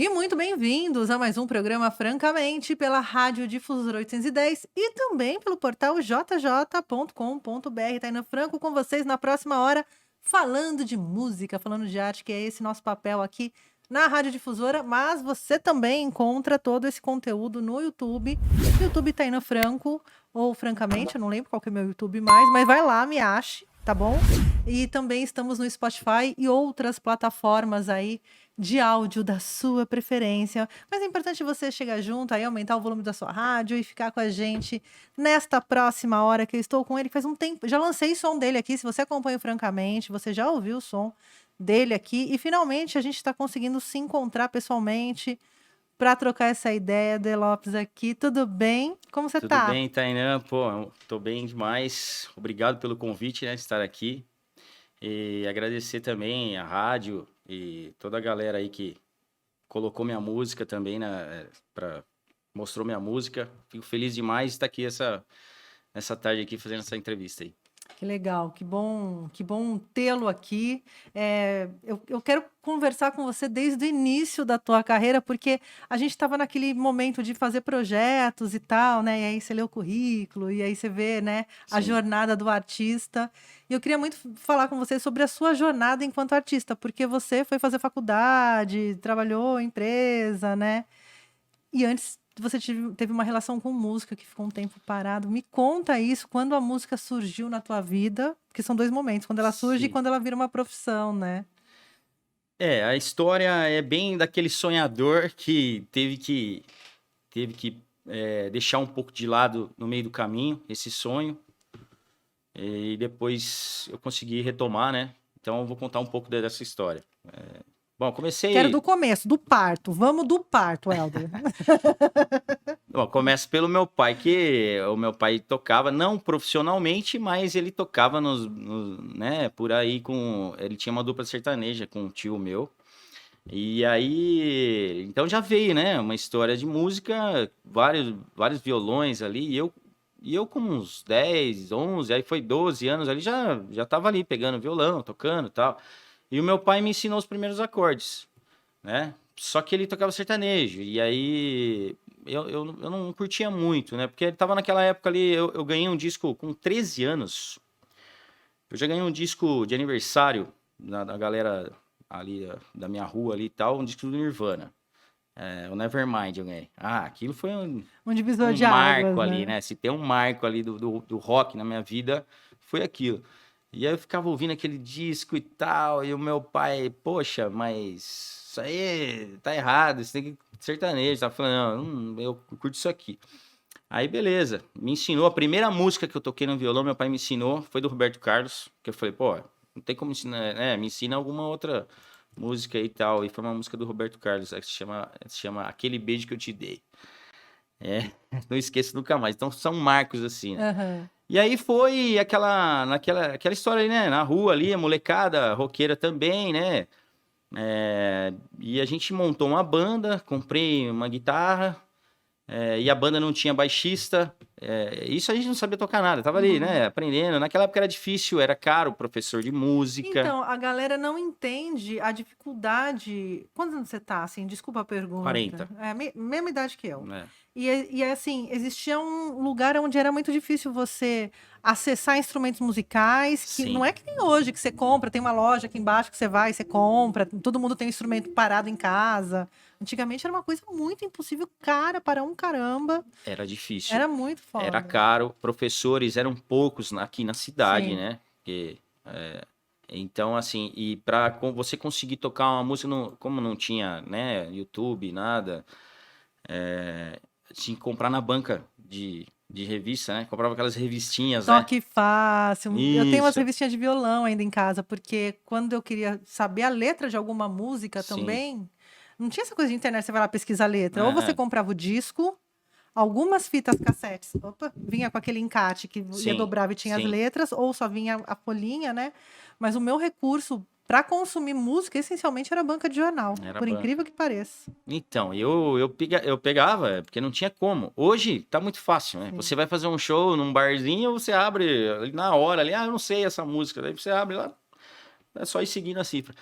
E muito bem-vindos a mais um programa Francamente pela Rádio Difusora 810 e também pelo portal jj.com.br. Taina Franco com vocês na próxima hora, falando de música, falando de arte, que é esse nosso papel aqui na Rádio Difusora, mas você também encontra todo esse conteúdo no YouTube, YouTube Taina Franco, ou Francamente, eu não lembro qual que é meu YouTube mais, mas vai lá, me ache, tá bom? E também estamos no Spotify e outras plataformas aí de áudio da sua preferência. Mas é importante você chegar junto aí, aumentar o volume da sua rádio e ficar com a gente nesta próxima hora que eu estou com ele. Faz um tempo, já lancei som dele aqui. Se você acompanha o Francamente, você já ouviu o som dele aqui. E finalmente a gente está conseguindo se encontrar pessoalmente para trocar essa ideia. De Lopes aqui, tudo bem? Como você Tudo tá? bem, Tainã? Pô, tô bem demais. Obrigado pelo convite, né, de estar aqui. E agradecer também a rádio e toda a galera aí que colocou minha música também, mostrou minha música. Fico feliz demais de estar aqui essa tarde aqui fazendo essa entrevista aí. Que legal, que bom tê-lo aqui. Eu quero conversar com você desde o início da tua carreira, porque a gente estava naquele momento de fazer projetos e tal, né? E aí você lê o currículo, e aí você vê, né, a Sim. jornada do artista. E eu queria muito falar com você sobre a sua jornada enquanto artista, porque você foi fazer faculdade, trabalhou em empresa, né? E antes você teve uma relação com música que ficou um tempo parado. Me conta isso, quando a música surgiu na tua vida, porque são dois momentos, quando ela surge e Sim. quando ela vira uma profissão, né? A história é bem daquele sonhador que teve que deixar um pouco de lado no meio do caminho esse sonho. E depois eu consegui retomar, né? Então eu vou contar um pouco dessa história. Bom, Quero do comecei. começo, do parto. Vamos do parto, Helder. Bom, começa pelo meu pai, que o meu pai tocava, não profissionalmente, mas ele tocava né, por aí com. Ele tinha uma dupla sertaneja com um tio meu. E aí, então já veio, né, uma história de música, vários violões ali, e eu com uns 10, 11, aí foi 12 anos ali, já tava ali pegando violão, tocando e tal. E o meu pai me ensinou os primeiros acordes, né? Só que ele tocava sertanejo, e aí eu não curtia muito, né? Porque ele tava naquela época ali, eu ganhei um disco com 13 anos, eu já ganhei um disco de aniversário da galera ali da minha rua ali e tal, um disco do Nirvana. O Nevermind eu ganhei. Aquilo foi Um divisor um de águas, marco ali, né? né? Se tem um marco ali do rock na minha vida, foi aquilo. E aí eu ficava ouvindo aquele disco e tal, e o meu pai, poxa, mas isso aí tá errado, isso tem que sertanejo. Tava falando, não, eu curto isso aqui. Aí beleza, me ensinou, a primeira música que eu toquei no violão, meu pai me ensinou, foi do Roberto Carlos, que eu falei, pô, não tem como ensinar, né? Me ensina alguma outra música e tal. E foi uma música do Roberto Carlos, que se chama Aquele Beijo Que Eu Te Dei. Não esqueço nunca mais. Então são marcos assim, né? Aham. E aí foi aquela história ali, né? Na rua ali, a molecada, roqueira também, né? E a gente montou uma banda, comprei uma guitarra, e a banda não tinha baixista. Isso a gente não sabia tocar nada, tava ali, Uhum. né? Aprendendo. Naquela época era difícil, era caro, professor de música. Então, a galera não entende a dificuldade. Quantos anos você tá, assim? Desculpa a pergunta. 40, Mesma idade que eu. né? Assim, existia um lugar onde era muito difícil você acessar instrumentos musicais, que não Sim, é que nem hoje, que você compra, tem uma loja aqui embaixo que você vai, você compra, todo mundo tem um instrumento parado em casa. Antigamente era uma coisa muito impossível, cara, para um caramba. era difícil. Era muito Era foda. caro, professores eram poucos aqui na cidade, Sim. né? Então, assim, e para você conseguir tocar uma música, como não tinha, né, YouTube, nada, tinha que comprar na banca de revista, né? Comprava aquelas revistinhas, né? Toque fácil. Eu tenho umas Isso, revistinhas de violão ainda em casa, porque quando eu queria saber a letra de alguma música sim. também, não tinha essa coisa de internet, você vai lá pesquisar a letra. Ou você É, comprava o disco, algumas fitas cassetes, opa, vinha com aquele encarte que ia sim, dobrava e tinha as sim. letras, ou só vinha a folhinha, né? Mas o meu recurso para consumir música, essencialmente, era a banca de jornal, Era por banca. incrível que pareça. Então, eu pegava, porque não tinha como. Hoje tá muito fácil, né? Sim. Você vai fazer um show num barzinho, você abre ali na hora ali, eu não sei essa música. Daí você abre lá, é só ir seguindo a cifra.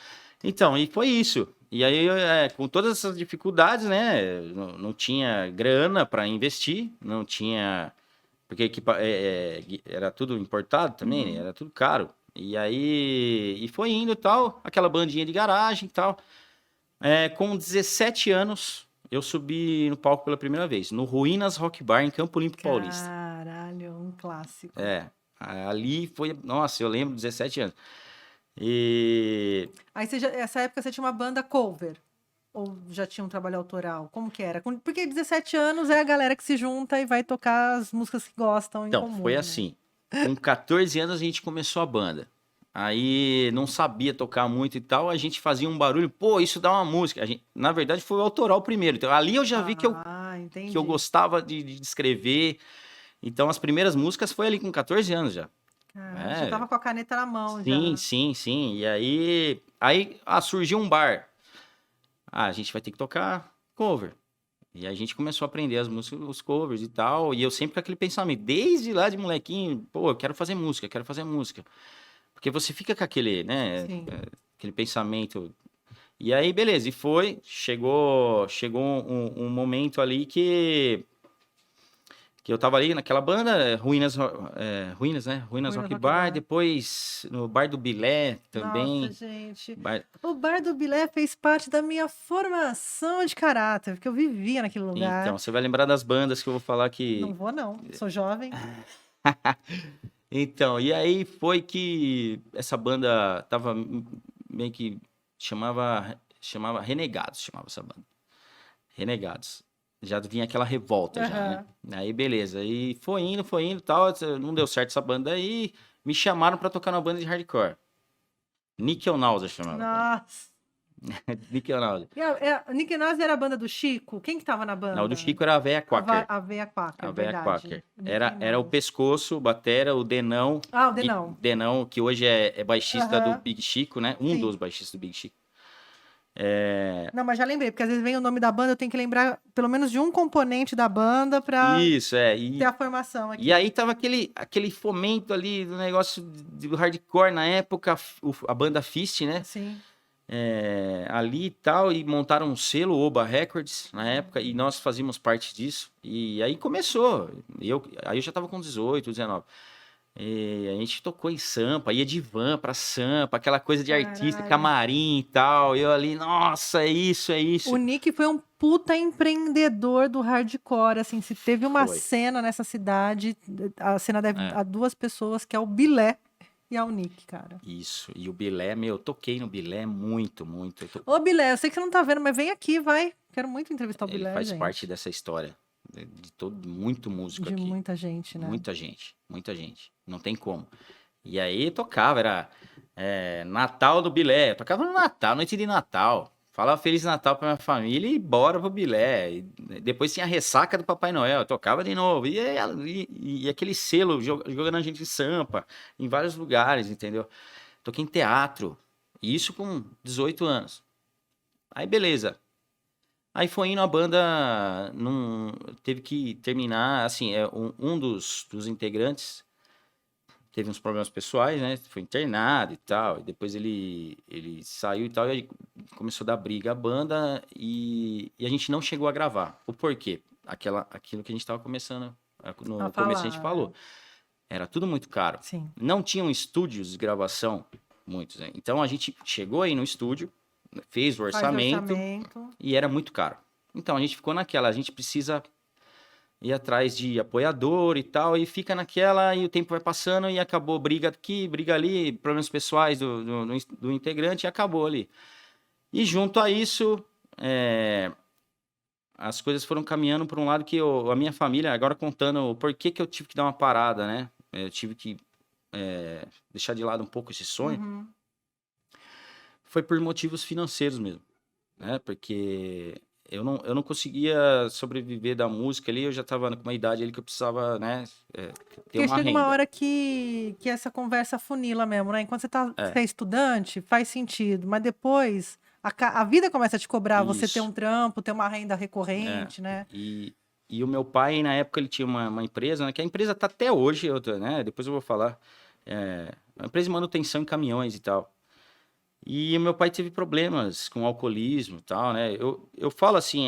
Então, e foi isso. E aí, com todas essas dificuldades, né? Não tinha grana para investir, não tinha... Porque era tudo importado também, era tudo caro. E aí, foi indo e tal, aquela bandinha de garagem e tal. Com 17 anos, eu subi no palco pela primeira vez, no Ruínas Rock Bar, em Campo Limpo Paulista. Caralho, um clássico. Ali foi... Nossa, eu lembro, 17 anos. E... Aí, essa época, você tinha uma banda cover? Ou já tinha um trabalho autoral? Como que era? Porque 17 anos é a galera que se junta e vai tocar as músicas que gostam em Então, comum, foi né? assim. Com 14 anos, a gente começou a banda. Aí, não sabia tocar muito e tal, a gente fazia um barulho, pô, isso dá uma música. Na verdade, foi o autoral primeiro. Então, ali eu já vi que eu entendi. gostava de escrever. Então, as primeiras músicas foi ali com 14 anos já. Caramba, já tava com a caneta na mão Sim, já. sim. E aí surgiu um bar. A gente vai ter que tocar cover. E a gente começou a aprender as músicas, os covers e tal. E eu sempre com aquele pensamento, desde lá de molequinho, pô, eu quero fazer música, quero fazer música. Porque você fica com aquele, né, Sim. aquele pensamento. E aí, beleza, chegou um momento ali que eu tava ali naquela banda, Ruínas, né? Ruínas Rock Bar, depois no Bar do Bilé também. Nossa, gente. O Bar do Bilé fez parte da minha formação de caráter, porque eu vivia naquele lugar. Então, você vai lembrar das bandas que eu vou falar que... Não vou, não. Sou jovem. Então, e aí foi que essa banda tava meio que chamava Renegados, chamava essa banda. Renegados. Já vinha aquela revolta já, né? Aí beleza, aí foi indo e tal, não deu certo essa banda aí, me chamaram pra tocar na banda de hardcore. Nickel Nausea chamava. Nossa. Nickel Nausea. Nickel Nausea era a banda do Chico? Quem que tava na banda? Não, o do Chico era a Véia Quaker. A Véia Quaker, A Véia verdade. Quaker. Era o Pescoço, o Batera, o Denão. O Denão. Denão, que hoje é baixista do Big Chico, né? Um dos baixistas do Big Chico. Não, mas já lembrei, porque às vezes vem o nome da banda, eu tenho que lembrar pelo menos de um componente da banda pra ter a formação aqui. E aí tava aquele fomento ali do negócio do hardcore na época, a banda Fist, né? Sim. Ali e tal, e montaram um selo, Oba Records, na época, e nós fazíamos parte disso. E aí começou. Aí eu já tava com 18, 19. E a gente tocou em Sampa, ia de van pra Sampa, aquela coisa de artista, camarim e tal. E eu ali, nossa, é isso. O Nick foi um puta empreendedor do hardcore, assim, se teve uma cena nessa cidade, a cena deve a duas pessoas, que é o Bilé e ao Nick, cara. Isso, e o Bilé, eu toquei no Bilé muito. Ô, Bilé, eu sei que você não tá vendo, mas vem aqui, vai. Quero muito entrevistar o Bilé, Ele faz parte dessa história. Muito músico aqui. De muita gente, né? Muita gente. Não tem como. E aí tocava, era Natal do Bilé. Eu tocava no Natal, noite de Natal. Falava Feliz Natal pra minha família e bora pro Bilé. E depois tinha a ressaca do Papai Noel. Eu tocava de novo. E aquele selo jogando a gente em Sampa, em vários lugares, entendeu? Toquei em teatro. E isso com 18 anos. Aí beleza. Aí foi indo, a banda teve que terminar, assim, um dos integrantes teve uns problemas pessoais, né? Foi internado e tal, e depois ele saiu e tal, e aí começou a dar briga a banda, e a gente não chegou a gravar. O porquê? Aquilo que a gente estava começando, no começo a gente falou. Era tudo muito caro. Sim. Não tinham estúdios de gravação, muitos, né? Então a gente chegou aí no estúdio, fez o orçamento e era muito caro. Então a gente ficou naquela, a gente precisa ir atrás de apoiador e tal, e fica naquela, e o tempo vai passando, e acabou briga aqui, briga ali, problemas pessoais do integrante, e acabou ali. E junto a isso, as coisas foram caminhando por um lado que a minha família, agora contando o porquê que eu tive que dar uma parada, né? Eu tive que deixar de lado um pouco esse sonho. Foi por motivos financeiros mesmo, né? Porque eu não conseguia sobreviver da música ali, eu já estava com uma idade ali que eu precisava, né, ter uma renda. Chega uma hora que essa conversa funila mesmo, né? Enquanto você é estudante, faz sentido, mas depois a vida começa a te cobrar, você ter um trampo, ter uma renda recorrente, né? E o meu pai, na época, ele tinha uma empresa, né, que a empresa tá até hoje, né? Depois eu vou falar. Uma empresa de manutenção em caminhões e tal. E o meu pai teve problemas com alcoolismo e tal, né? Eu falo assim,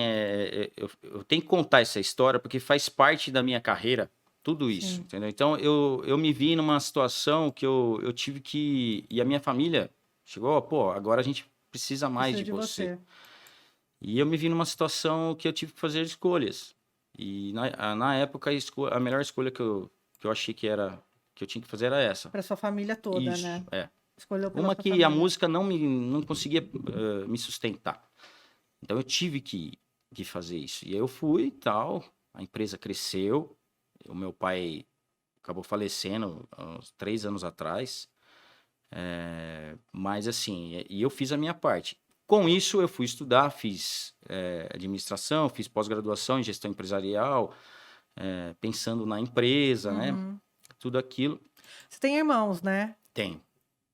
eu tenho que contar essa história porque faz parte da minha carreira, tudo isso, Sim, entendeu? Então eu me vi numa situação que eu tive que. E a minha família chegou, pô, agora a gente precisa mais precisa de de você. você. E eu me vi numa situação que eu tive que fazer escolhas. E na época a melhor escolha que eu achei que eu tinha que fazer era essa. Para sua família toda, Isso, né? é. Escolheu pela Uma sua que a família. música não conseguia me sustentar. Então eu tive que fazer isso. E aí eu fui e tal, a empresa cresceu, o meu pai acabou falecendo há uns 3 anos atrás. Mas assim, e eu fiz a minha parte. Com isso, eu fui estudar, fiz administração, fiz pós-graduação em gestão empresarial, pensando na empresa, né? Uhum. Tudo aquilo. Você tem irmãos, né? Tenho.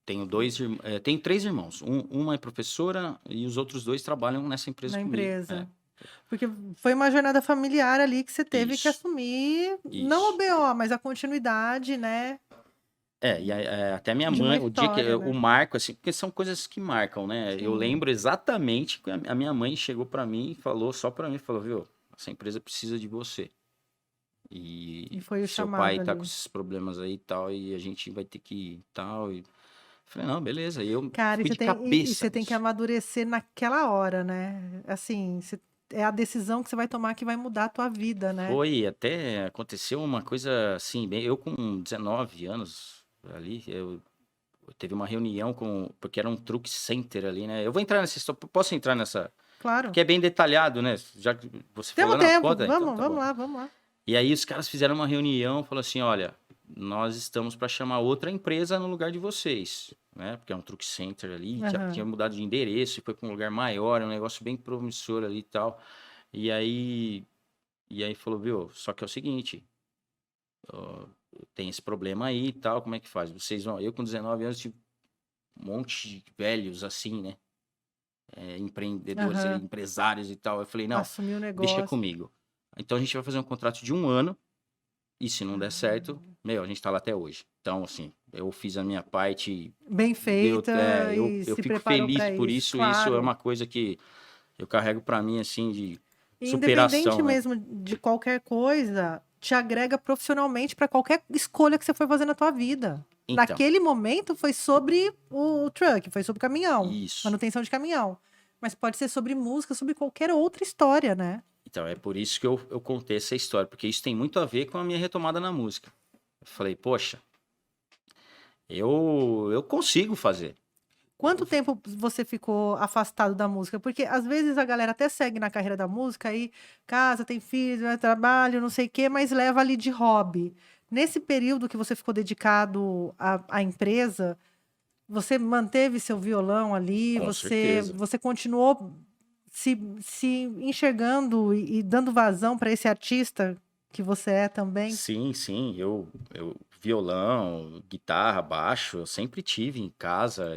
Tenho 3 irmãos. Uma é professora e os outros 2 trabalham nessa empresa Na comigo. É, empresa. Porque foi uma jornada familiar ali que você teve que isso, assumir, não o isso. BO, mas a continuidade, né? Até minha De uma mãe, o dia que história, o né? marco, assim, porque são coisas que marcam, né? Eu Sim. lembro exatamente que a minha mãe chegou pra mim e falou só pra mim, falou, viu, essa empresa precisa de você. E E foi o seu pai chamado tá com ali. esses problemas aí e tal, e a gente vai ter que ir e tal. E falei, não, beleza. E eu Cara, fui de e cabeça você tem que nisso. amadurecer naquela hora, né? Assim, é a decisão que você vai tomar que vai mudar a tua vida, né? Foi, até aconteceu uma coisa assim, bem, eu com 19 anos ali, eu teve uma reunião porque era um truck center ali, né? Eu vou entrar nessa história, posso entrar nessa, Claro. porque é bem detalhado, né? Já que você Temos falou, não, tempo. pode, então Vamos, tá bom. vamos lá. E aí os caras fizeram uma reunião, falou assim, olha, nós estamos para chamar outra empresa no lugar de vocês, né? Porque é um truck center ali, já tinha Aham. mudado de endereço e foi para um lugar maior, é um negócio bem promissor ali e tal. E aí, e aí falou, viu, só que é o seguinte, ó, tem esse problema aí e tal, como é que faz? Vocês vão, eu com 19 anos tive um monte de velhos assim, né? Empreendedores, Aham. empresários e tal. Eu falei, não, Assumir o deixa negócio. comigo. Então a gente vai fazer um contrato de 1 ano. E se não der certo, Ah, meu, a gente tá lá até hoje. Então, assim, eu fiz a minha parte, bem deu, feita e eu se fico preparou feliz para por isso, isso. Isso é claro. uma coisa que eu carrego pra mim, assim, de E independente superação, né? mesmo de qualquer coisa, te agrega profissionalmente para qualquer escolha que você for fazer na tua vida. Então, Naquele momento foi sobre o truck, foi sobre caminhão, isso. manutenção de caminhão. Mas pode ser sobre música, sobre qualquer outra história, né? Então, é por isso que eu contei essa história, porque isso tem muito a ver com a minha retomada na música. Eu falei, poxa, eu consigo fazer. Quanto tempo você ficou afastado da música? Porque às vezes a galera até segue na carreira da música aí, casa, tem filhos, vai trabalho, não sei o quê, mas leva ali de hobby. Nesse período que você ficou dedicado à empresa, você manteve seu violão ali, Com certeza. você continuou se enxergando e dando vazão para esse artista que você é também? Sim, sim, violão, guitarra, baixo, eu sempre tive em casa,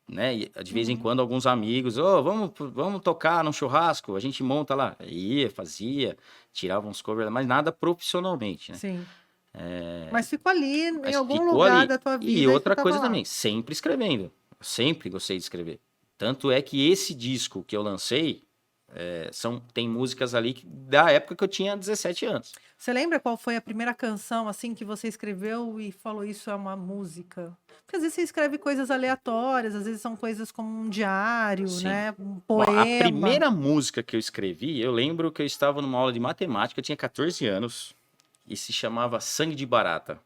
né? E de vez em Uhum. quando alguns amigos, ô, vamos tocar num churrasco, a gente monta lá. Ia, fazia, tirava uns covers, mas nada profissionalmente, né? Sim. Mas ficou ali em Mas algum ficou lugar ali. da tua E vida e você outra estava coisa lá. também, sempre escrevendo. Eu sempre gostei de escrever. Tanto é que esse disco que eu lancei, tem músicas ali da época que eu tinha 17 anos. Você lembra qual foi a primeira canção, assim, que você escreveu e falou: "Isso é uma música"? Porque às vezes você escreve coisas aleatórias, às vezes são coisas como um diário, Sim. né, um Bom, a poema. primeira música que eu escrevi, eu lembro que eu estava numa aula de matemática, eu tinha 14 anos, e se chamava Sangue de Barata.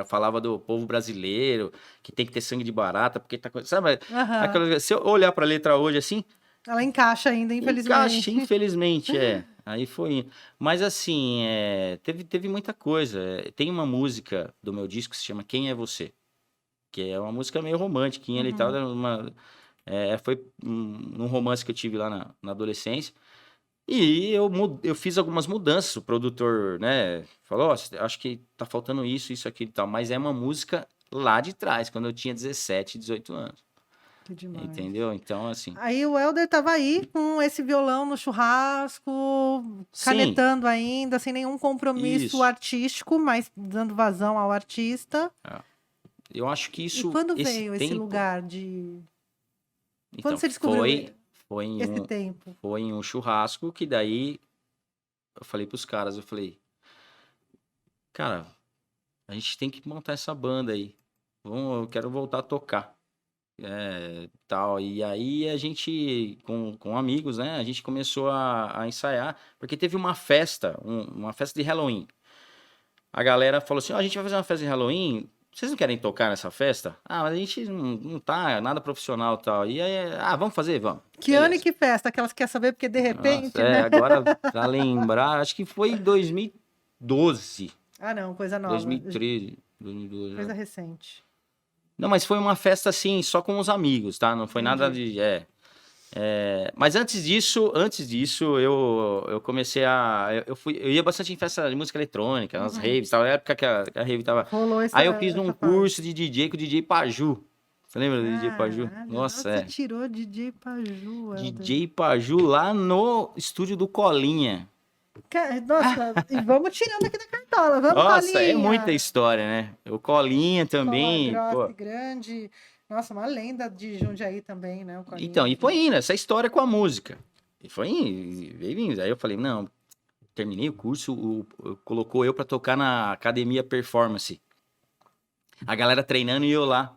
Falava do povo brasileiro, que tem que ter sangue de barata, porque tá, sabe, Aham. se eu olhar para a letra hoje assim, Ela encaixa ainda, encaixa, infelizmente. infelizmente, é. Aí foi indo. Mas assim, teve muita coisa. Tem uma música do meu disco que se chama Quem é Você? Que é uma música meio romântica e tal, Uhum. foi num romance que eu tive lá na adolescência. E eu fiz algumas mudanças. O produtor, né, falou: "Ó, acho que tá faltando isso, aqui e tal." Mas é uma música lá de trás, quando eu tinha 17, 18 anos. Que demais. Entendeu? Então, assim. Aí o Helder estava aí com esse violão no churrasco, Sim, canetando ainda, sem nenhum compromisso isso. artístico, mas dando vazão ao artista. É. Eu acho que E isso, quando esse veio esse tempo. lugar de Quando Então, você descobriu foi em esse tempo? foi em um churrasco que daí eu falei pros caras, eu falei, cara, a gente tem que montar essa banda aí. Eu quero voltar a tocar. Tal. E aí a gente, com amigos, né? A gente começou a ensaiar, porque teve uma festa, uma festa de Halloween. A galera falou assim: ó, a gente vai fazer uma festa de Halloween. Vocês não querem tocar nessa festa? Ah, mas a gente não tá nada profissional e tal. E aí, vamos fazer? Vamos. Que ano e Beleza. que festa? Aquelas que quer saber porque de repente, Nossa, né? agora pra lembrar, acho que foi em 2012, Ah, não, coisa nova. 2013, 2012. Coisa recente. Não, mas foi uma festa assim, só com os amigos, tá? Não foi nada Entendi. de. Mas antes disso, eu comecei eu ia bastante em festa de música eletrônica, nas raves, tal, na época que a rave tava. Rolou Aí eu fiz um essa fase. curso de DJ com o DJ Paju. Você lembra do DJ Paju? Caralho, de onde Nossa, você tirou DJ Paju, Helder? DJ Paju lá no estúdio do Colinha. Nossa, e vamos tirando aqui da cartola. Vamos, Nossa, é Colinha! muita história, né? O Colinha Escola também, grossa pô. e grande. Nossa, uma lenda de Jundiaí também, né? O Colinha. Então, e foi indo, essa história com a música. E foi indo, veio indo. Aí eu falei, não, terminei o curso, colocou eu pra tocar na academia performance. A galera treinando e eu lá,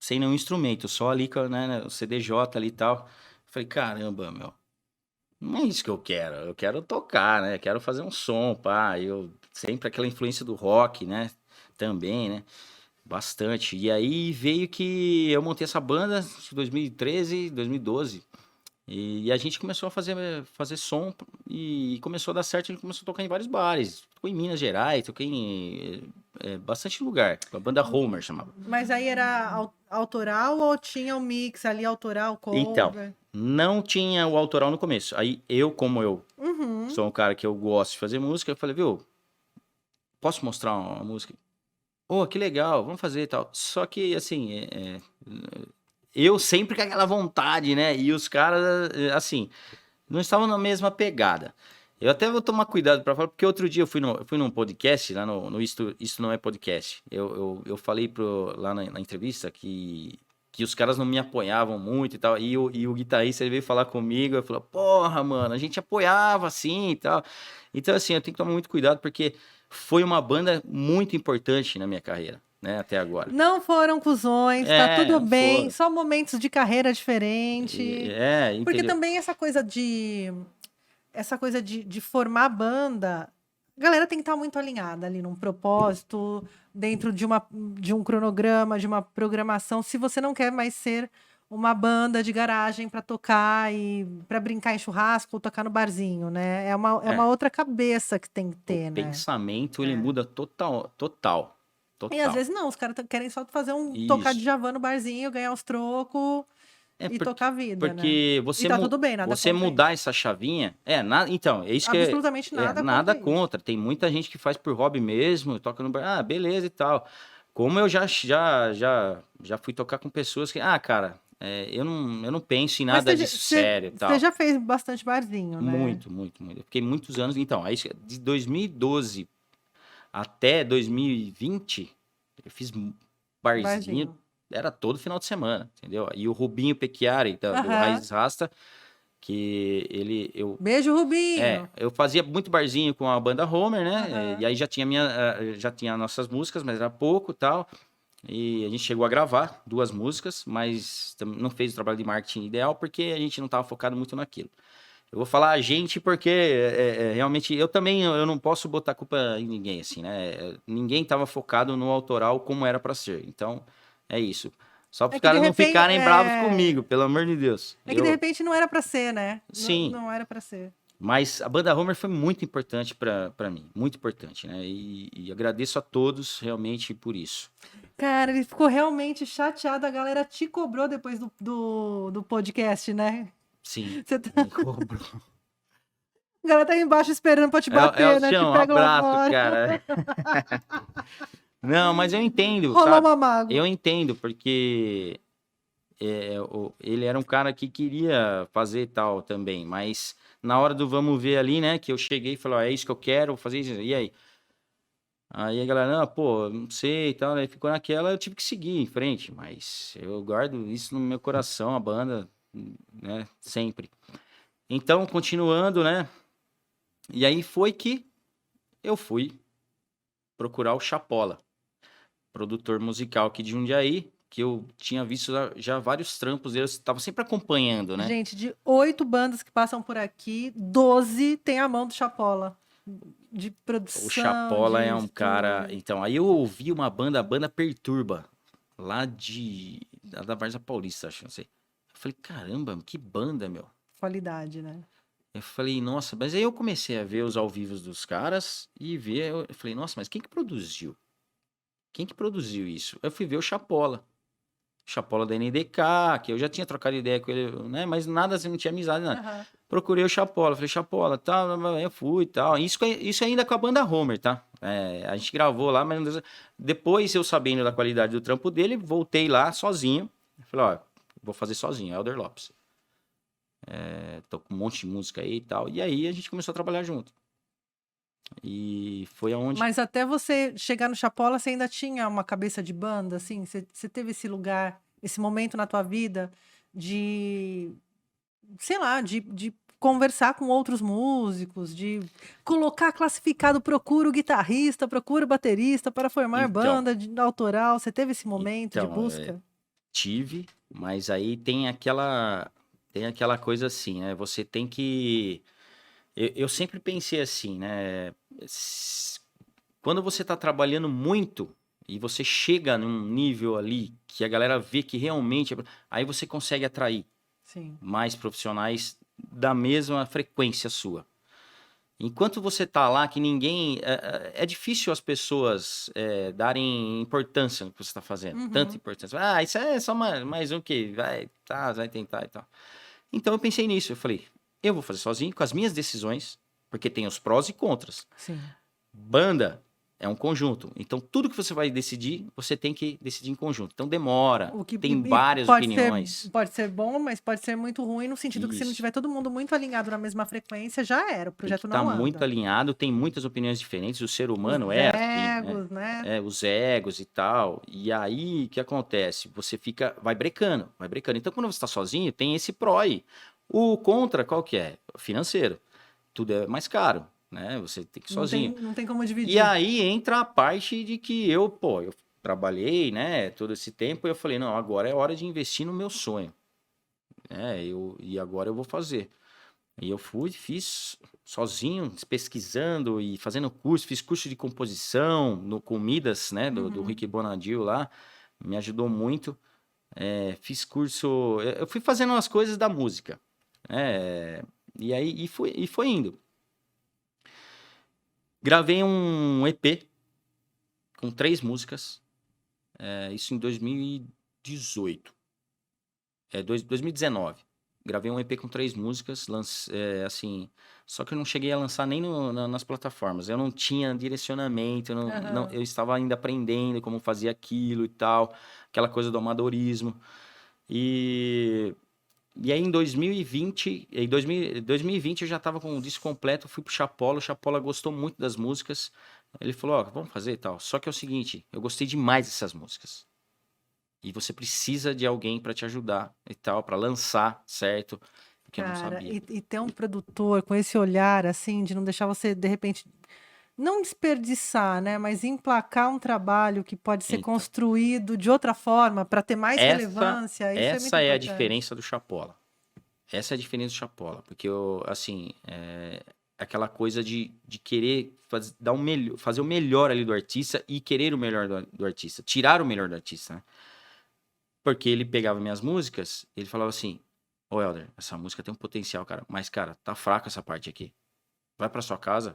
sem nenhum instrumento, só ali com, né, o CDJ ali e tal. Falei, caramba, meu, não é isso que eu quero tocar, né? Quero fazer um som, pá. Eu sempre aquela influência do rock, né? Também, né? Bastante. E aí veio que eu montei essa banda em 2013, 2012. E a gente começou a fazer som e começou a dar certo. A gente começou a tocar em vários bares. Tocou em Minas Gerais, toquei em bastante lugar. A banda Homer chamava. Mas aí era autoral ou tinha o mix ali, autoral, Então, cover? não tinha o autoral no começo. Aí como eu Uhum. sou um cara que eu gosto de fazer música, eu falei, viu, posso mostrar uma música? Pô, que legal, vamos fazer e tal. Só que, assim, eu sempre com aquela vontade, né? E os caras, assim, não estavam na mesma pegada. Eu até vou tomar cuidado para falar, porque outro dia eu fui num podcast, lá no Isto Não É Podcast. Eu falei lá na entrevista que os caras não me apoiavam muito e tal. E o guitarrista ele veio falar comigo, eu falei, porra, mano, a gente apoiava assim e tal. Então, assim, eu tenho que tomar muito cuidado, porque foi uma banda muito importante na minha carreira, né, até agora. Não foram cuzões, tá tudo Não bem, foram. só momentos de carreira diferente. Porque Entendeu? também essa coisa de formar banda, a galera tem que estar muito alinhada ali num propósito, dentro de um cronograma, de uma programação. Se você não quer mais ser uma banda de garagem para tocar e para brincar em churrasco ou tocar no barzinho, né? É uma outra cabeça que tem que O ter, né? pensamento, ele É. muda total. E às vezes não, os caras querem só fazer tocar de Isso. Djavan no barzinho, ganhar os trocos e tocar a vida, né? Porque E tá tudo bem, nada você contra mudar isso. essa chavinha, então, é isso que Absolutamente nada nada contra isso. contra. Tem muita gente que faz por hobby mesmo, toca no bar, beleza e tal. Como eu já fui tocar com pessoas que, cara, eu não penso em nada disso sério e Você tal. já fez bastante barzinho, né? Muito, muito, muito. Eu fiquei muitos anos. Então, aí de 2012 até 2020, eu fiz barzinho, Barzinho. era todo final de semana, entendeu? E o Rubinho Pechiari, do Aham. Raízes Rasta, que Beijo, Rubinho. eu fazia muito barzinho com a banda Homer, né? Aham. E aí já tinha nossas músicas, mas era pouco e tal. E a gente chegou a gravar 2 músicas, mas não fez o trabalho de marketing ideal, porque a gente não estava focado muito naquilo. Eu vou falar a gente porque realmente eu não posso botar culpa em ninguém, assim, né? Ninguém estava focado no autoral como era para ser. Então, é isso. Só para É os que de caras não repente. ficarem bravos comigo, pelo amor de Deus. É que de repente não era pra ser, né? Sim, Não era pra ser. mas a banda Homer foi muito importante para mim, muito importante, né? E agradeço a todos realmente por isso. Cara, ele ficou realmente chateado. A galera te cobrou depois do podcast, né? Sim, Você tá- me cobrou. A galera tá aí embaixo esperando pra te bater, né? Te Um pega lá abraço, fora. cara. Não, mas eu entendo, Rolou sabe? uma mágoa. Eu entendo, porque ele era um cara que queria fazer tal também, mas na hora do vamos ver ali, né, que eu cheguei e falei, é isso que eu quero, vou fazer isso, e aí? Aí a galera, não, pô, não sei e tal, aí ficou naquela, eu tive que seguir em frente, mas eu guardo isso no meu coração, a banda, né, sempre. Então, continuando, né, e aí foi que eu fui procurar o Chapola, produtor musical aqui de Jundiaí, que eu tinha visto já vários trampos dele, eu estava sempre acompanhando, né. Gente, de 8 bandas que passam por aqui, 12 tem a mão do Chapola. De O produção, Chapola de é um cara. estúdio. Então, aí eu ouvi uma banda, a banda Perturba, lá da Varza Paulista, acho, não sei. Eu falei, caramba, que banda, meu. Qualidade, né? Eu falei, nossa, mas aí eu comecei a ver os ao vivos dos caras e ver, eu falei, nossa, mas quem que produziu? Quem que produziu isso? Eu fui ver o Chapola. Chapola da NDK, que eu já tinha trocado ideia com ele, né? Mas nada, assim, não tinha amizade, nada. Aham. Procurei o Chapola, falei, Chapola, tal, eu fui e tal. Isso ainda com a banda Homer, tá? É, a gente gravou lá, mas depois eu sabendo da qualidade do trampo dele, voltei lá sozinho. Falei, ó, vou fazer sozinho, Elder Lopes. É, tô com um monte de música aí e tal. E aí a gente começou a trabalhar junto. E foi aonde. Mas até você chegar no Chapola, você ainda tinha uma cabeça de banda, assim? Você teve esse lugar, esse momento na tua vida de, sei lá, de conversar com outros músicos, de colocar classificado, procura o guitarrista, procura o baterista para formar Então, banda autoral. Você teve esse momento de então, busca? tive, mas aí tem aquela coisa assim, né? Você tem que. Eu sempre pensei assim, né? s- Quando você está trabalhando muito e você chega num nível ali que a galera vê que realmente. Aí você consegue atrair Sim. mais profissionais da mesma frequência sua. Enquanto você tá lá, que ninguém. É difícil as pessoas darem importância no que você está fazendo. Tanta Uhum. importância. Ah, isso é só mais um que vai tentar e tal. Então eu pensei nisso. Eu falei, eu vou fazer sozinho, com as minhas decisões, porque tem os prós e contras. Sim. Banda é um conjunto. Então, tudo que você vai decidir, você tem que decidir em conjunto. Então, demora. O que Tem e várias pode ser opiniões. pode ser bom, mas pode ser muito ruim no sentido que se não Isso. tiver todo mundo muito alinhado na mesma frequência, já era, o Tem que projeto estar não muito anda. alinhado. Tem muitas opiniões diferentes. O ser Os humano é assim, né? egos, né. Os egos e tal. E aí, o que acontece? Você vai brecando, vai brecando. Então, quando você está sozinho, tem esse pró aí. O contra, qual que é? Financeiro. Tudo é mais caro, né? Você tem que ir sozinho. Não tem como E dividir. aí entra a parte de que eu trabalhei, né, todo esse tempo, e eu falei, não, agora é hora de investir no meu sonho, né, e agora eu vou fazer. E eu fui, fiz sozinho, pesquisando e fazendo curso, fiz curso de composição no Comidas, né, do Uhum. Rick Bonadio lá, me ajudou muito. Fiz curso, eu fui fazendo as coisas da música, né, e aí foi indo. Gravei um EP com 3 músicas. Isso em 2018. 2019. Gravei um EP com 3 músicas, assim. Só que eu não cheguei a lançar nem nas plataformas. Eu não tinha direcionamento, Aham. eu estava ainda aprendendo como fazer aquilo e tal, aquela coisa do amadorismo. E, e aí em 2020, em 2020 eu já estava com o disco completo, fui pro Chapola, o Chapola gostou muito das músicas. Ele falou, ó, vamos fazer e tal. Só que é o seguinte, eu gostei demais dessas músicas. E você precisa de alguém para te ajudar e tal, para lançar, certo? Porque eu não Cara, sabia. e ter um produtor com esse olhar, assim, de não deixar você, de repente, não desperdiçar, né, mas emplacar um trabalho que pode ser Então, construído de outra forma para ter mais essa relevância, isso é muito essa é a importante. diferença do Chapola. Essa é a diferença do Chapola, porque eu, assim, aquela coisa de querer dar fazer o melhor ali do artista e querer o melhor do artista, tirar o melhor do artista, né? Porque ele pegava minhas músicas, ele falava assim: "Ô Helder, essa música tem um potencial, cara, mas cara, tá fraca essa parte aqui. Vai pra sua casa,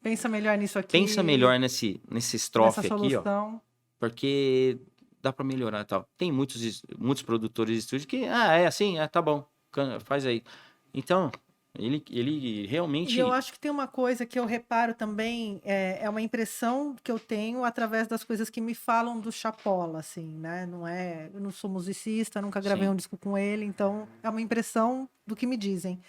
Pensa melhor nisso pensa aqui, melhor nesse nessa estrofe aqui, ó, solução. porque dá pra melhorar e tal". Tem muitos produtores de estúdio que, é assim, tá bom, faz aí. Então, ele E eu realmente acho que tem uma coisa que eu reparo também, é uma impressão que eu tenho através das coisas que me falam do Chapola, assim, né? Eu não sou musicista, nunca gravei sim, um disco com ele, então é uma impressão do que me dizem.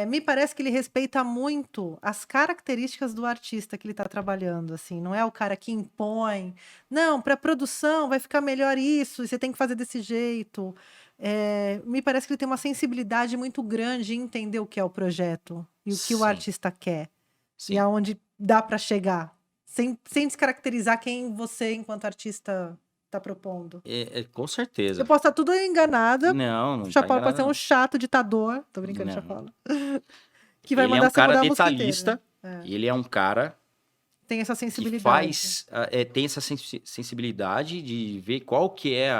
Me parece que ele respeita muito as características do artista que ele está trabalhando, assim, não é o cara que impõe: "Não, para produção vai ficar melhor isso, e você tem que fazer desse jeito". Me parece que ele tem uma sensibilidade muito grande em entender o que é o projeto, e o que o Sim, artista quer, e sim. aonde dá para chegar, sem descaracterizar quem você enquanto artista está propondo. Com Eu certeza. posso estar tudo enganada, Não, o não tá Chapola pode enganado ser um não. chato ditador, tô brincando, Não. Chapola, que vai Ele é um mandar você cara mudar a música inteira. detalhista, É, ele é um cara tem essa que sensibilidade. faz, tem essa sensibilidade de ver qual que é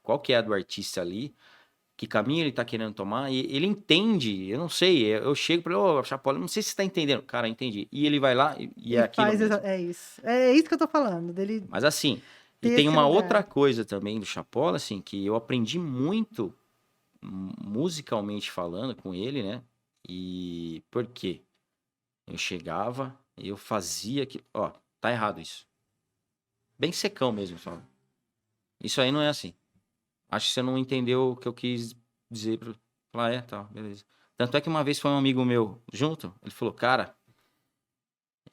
qual que é a do artista ali, que caminho ele tá querendo tomar, e ele entende, eu não sei, eu chego para ele, ô, Chapola, não sei se você tá entendendo. Cara, entendi. E ele vai lá e é E aquilo faz mesmo. é isso. É isso que eu tô falando, dele Mas assim, ter e tem esse uma outra lugar. coisa também do Chapola, assim, que eu aprendi muito musicalmente falando com ele, né? E por quê? Eu chegava, eu fazia que, ó, tá errado isso. Bem secão mesmo, sabe? Isso aí não é assim. Acho que você não entendeu o que eu quis dizer pra falar, tá, beleza. Tanto é que uma vez foi um amigo meu junto, ele falou, cara,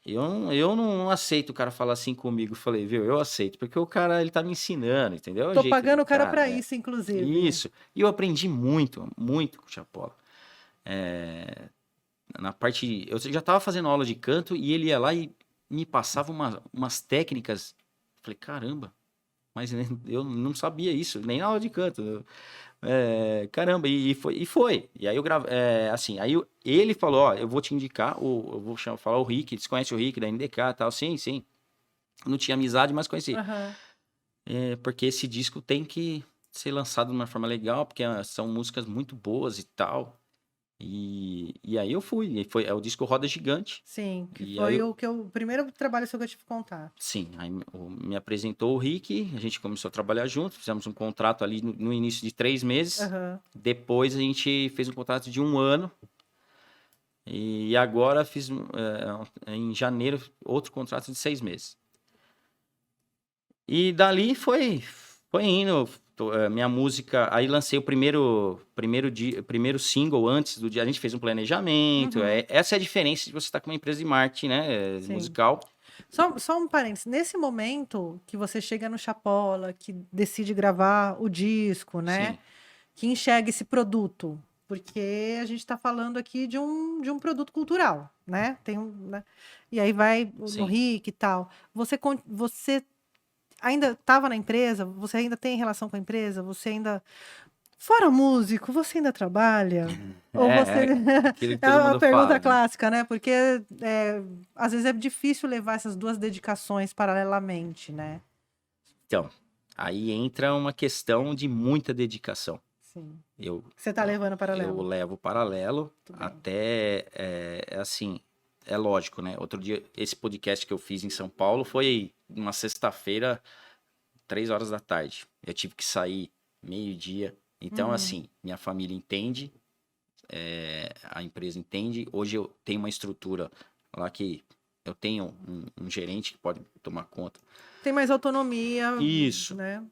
eu não aceito o cara falar assim comigo. Eu falei, viu, eu aceito, porque o cara, ele tá me ensinando, entendeu? É o Tô jeito do pagando o cara cara, pra isso, inclusive. Isso. E eu aprendi muito, muito com o Chapola. É, na parte, eu já tava fazendo aula de canto e ele ia lá e me passava umas técnicas. Falei, caramba, mas eu não sabia isso, nem na aula de canto. Caramba, e foi, e foi. E aí eu gravei, assim, aí ele falou, ó, eu vou te indicar, eu vou falar o Rick, eles conhecem o Rick da NDK e tal, sim, sim. Não tinha amizade, mas conheci. Aham. Porque esse disco tem que ser lançado de uma forma legal, porque são músicas muito boas e tal. E aí eu fui, é o disco Roda Gigante. Sim, que E aí foi o primeiro trabalho seu que eu tive contato. sim, aí me apresentou o Rick, a gente começou a trabalhar junto, fizemos um contrato ali no início de 3 meses. Aham. Depois a gente fez um contrato de 1 ano. E agora fiz em janeiro outro contrato de 6 meses. E dali foi indo. Minha música. Aí lancei o primeiro single antes do dia. A gente fez um planejamento. Uhum. Essa é a diferença de você estar com uma empresa de marketing, né? Sim. Musical. Só um parênteses, nesse momento que você chega no Chapola, que decide gravar o disco, né, Sim, que enxerga esse produto, porque a gente está falando aqui de um produto cultural, né, né, e aí vai no sim. RIC e tal. Você ainda estava na empresa? Você ainda tem relação com a empresa? Você ainda fora músico, você ainda trabalha? Ou você Aquilo que é todo a mundo pergunta fala, né? clássica, né, porque, às vezes é difícil levar essas 2 dedicações paralelamente, né. Então, aí entra uma questão de muita dedicação. Sim. Eu, Você tá levando eu paralelo. levo paralelo Muito bem. até, assim, é lógico, né? Outro dia, esse podcast que eu fiz em São Paulo foi uma sexta-feira, 3 horas da tarde. Eu tive que sair meio-dia. Então, Uhum. assim, minha família entende, a empresa entende. Hoje eu tenho uma estrutura lá que eu tenho um gerente que pode tomar conta. Tem mais autonomia, Isso. né.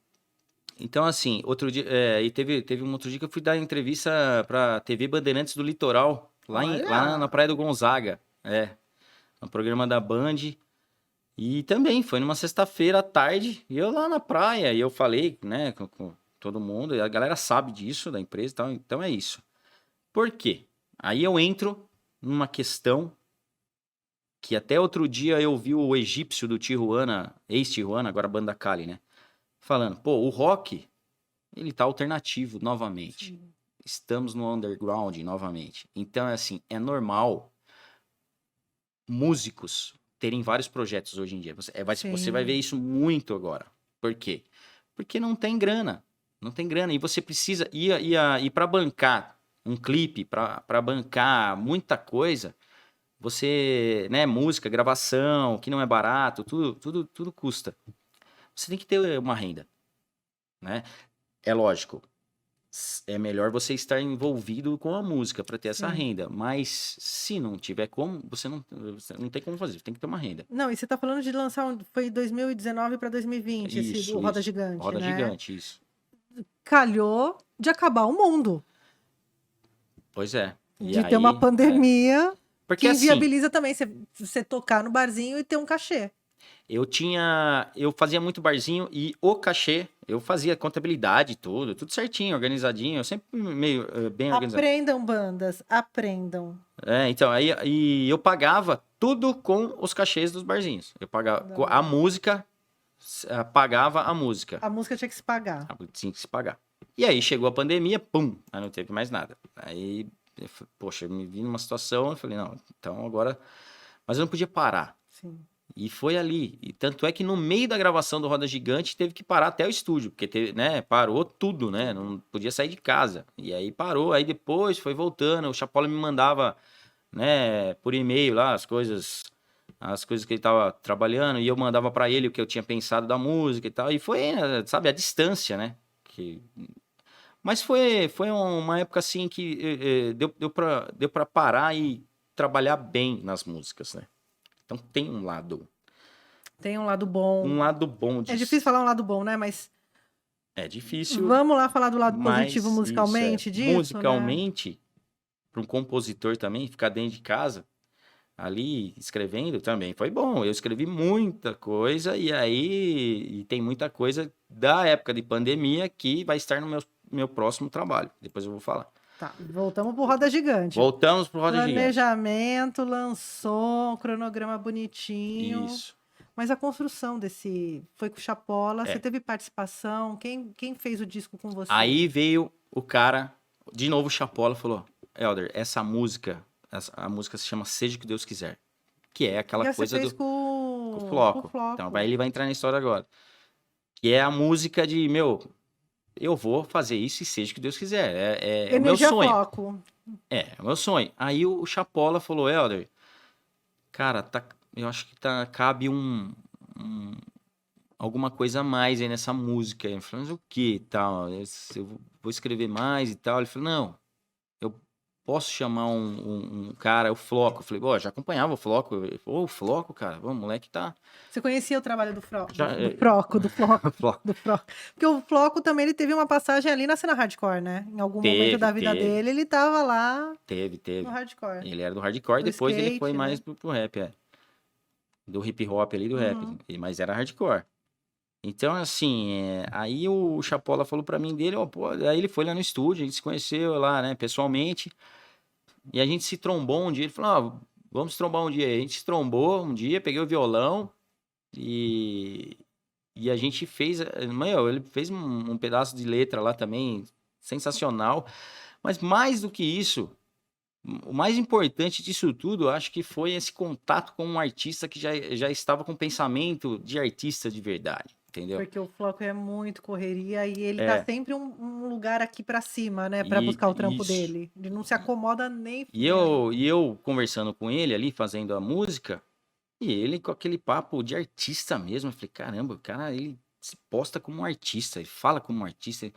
Então, assim, outro dia, e teve um outro dia que eu fui dar entrevista pra TV Bandeirantes do Litoral, lá na Olha! Praia do Gonzaga, no programa da Band. E também foi numa sexta-feira à tarde, e eu lá na praia, e eu falei, né, com todo mundo, e a galera sabe disso, da empresa e tal, então é isso. Por quê? Aí eu entro numa questão que até outro dia eu vi o egípcio do Tijuana, ex-Tijuana, agora Banda Cali, né, falando, pô, o rock, ele tá alternativo novamente. Sim. Estamos no underground novamente. Então, é assim, é normal músicos terem vários projetos hoje em dia. Você vai ver Sim. isso muito agora. Por quê? Porque não tem grana. Não tem grana. E você precisa ir para bancar um clipe, para bancar muita coisa, você, né, música, gravação, que não é barato, tudo custa. Você tem que ter uma renda, né? É lógico, é melhor você estar envolvido com a música para ter essa Sim. renda. Mas se não tiver como, você não tem como fazer, você tem que ter uma renda. Não, e você tá falando de lançar foi 2019 para 2020 esse do Isso, Roda isso. Gigante, Roda né. gigante, isso. Calhou de acabar o mundo. Pois é. E De ter uma aí, pandemia porque que assim, inviabiliza também você tocar no barzinho e ter um cachê. eu fazia muito barzinho e o cachê, eu fazia contabilidade e tudo certinho, organizadinho, eu sempre meio bem organizado. Aprendam, bandas, aprendam. Então, aí e eu pagava tudo com os cachês dos barzinhos. Eu pagava Da a hora. música, pagava a música. A música tinha que se pagar. Tinha que se pagar. E aí chegou a pandemia, pum, aí não teve mais nada. Aí, poxa, eu me vi numa situação, eu falei, não, então agora. Mas eu não podia parar. Sim. E foi ali. E tanto é que no meio da gravação do Roda Gigante teve que parar até o estúdio, porque teve, né, parou tudo, né? Não podia sair de casa. E aí parou, aí depois foi voltando. O Chapola me mandava, né, por e-mail lá as coisas que ele tava trabalhando, e eu mandava para ele o que eu tinha pensado da música e tal. E foi, sabe, a distância, né? Mas foi uma época assim que deu para parar e trabalhar bem nas músicas, né? Então tem Tem um lado bom. um lado bom É disso. difícil falar um lado bom, né? Mas É difícil, vamos lá falar do lado mas positivo musicalmente isso, disso, né? musicalmente, para um compositor também, ficar dentro de casa, ali escrevendo também foi bom. Eu escrevi muita coisa e aí tem muita coisa da época de pandemia que vai estar no meu próximo trabalho. Depois eu vou falar. Tá, voltamos pro Roda Gigante. Voltamos pro Roda Gigante. Planejamento, lançou um cronograma bonitinho. Isso. Mas a construção desse foi com o Chapola, É. você teve participação? Quem fez o disco com você? Aí veio o cara, de novo o Chapola, falou: Elder, essa música, a música se chama Seja o que Deus Quiser. Que é aquela E você coisa fez do com com o Floco. com o Floco. Então, ele vai entrar na história agora. Que é a música de, eu vou fazer isso e seja o que Deus quiser. É o meu Energia sonho. Floco. É o meu sonho. Aí o Chapola falou: Elder, cara, eu acho que cabe alguma coisa a mais aí nessa música. Eu falei, mas o que e tal? Eu vou escrever mais e tal. Ele falou, não, eu posso chamar um cara, o Floco. Eu falei, já acompanhava o Floco. Ele falou, o Floco, cara, o moleque tá... Você conhecia o trabalho do Floco? Já, Do Floco. Floco. Do Floco. Porque o Floco também ele teve uma passagem ali na cena hardcore, né? Em algum momento da vida dele, ele tava lá Teve. no hardcore. Ele era do hardcore, Do depois ele skate, foi né? mais pro rap, do hip hop ali, do rap. Mas era hardcore. Então, assim, aí o Chapola falou pra mim dele, aí ele foi lá no estúdio, a gente se conheceu lá, né, pessoalmente, e a gente se trombou um dia, ele falou, vamos se trombar um dia. A gente se trombou um dia, peguei o violão e a gente fez, ele fez um pedaço de letra lá também, sensacional, mas mais do que isso, o mais importante disso tudo, eu acho que foi esse contato com um artista que já estava com pensamento de artista de verdade. Entendeu? Porque o Floco é muito correria e ele tá sempre um lugar aqui pra cima, né? Pra E- buscar o trampo isso. dele. Ele não se acomoda nem. E eu conversando com ele ali, fazendo a música, e ele com aquele papo de artista mesmo. Eu falei, caramba, o cara, ele se posta como um artista, ele fala como um artista.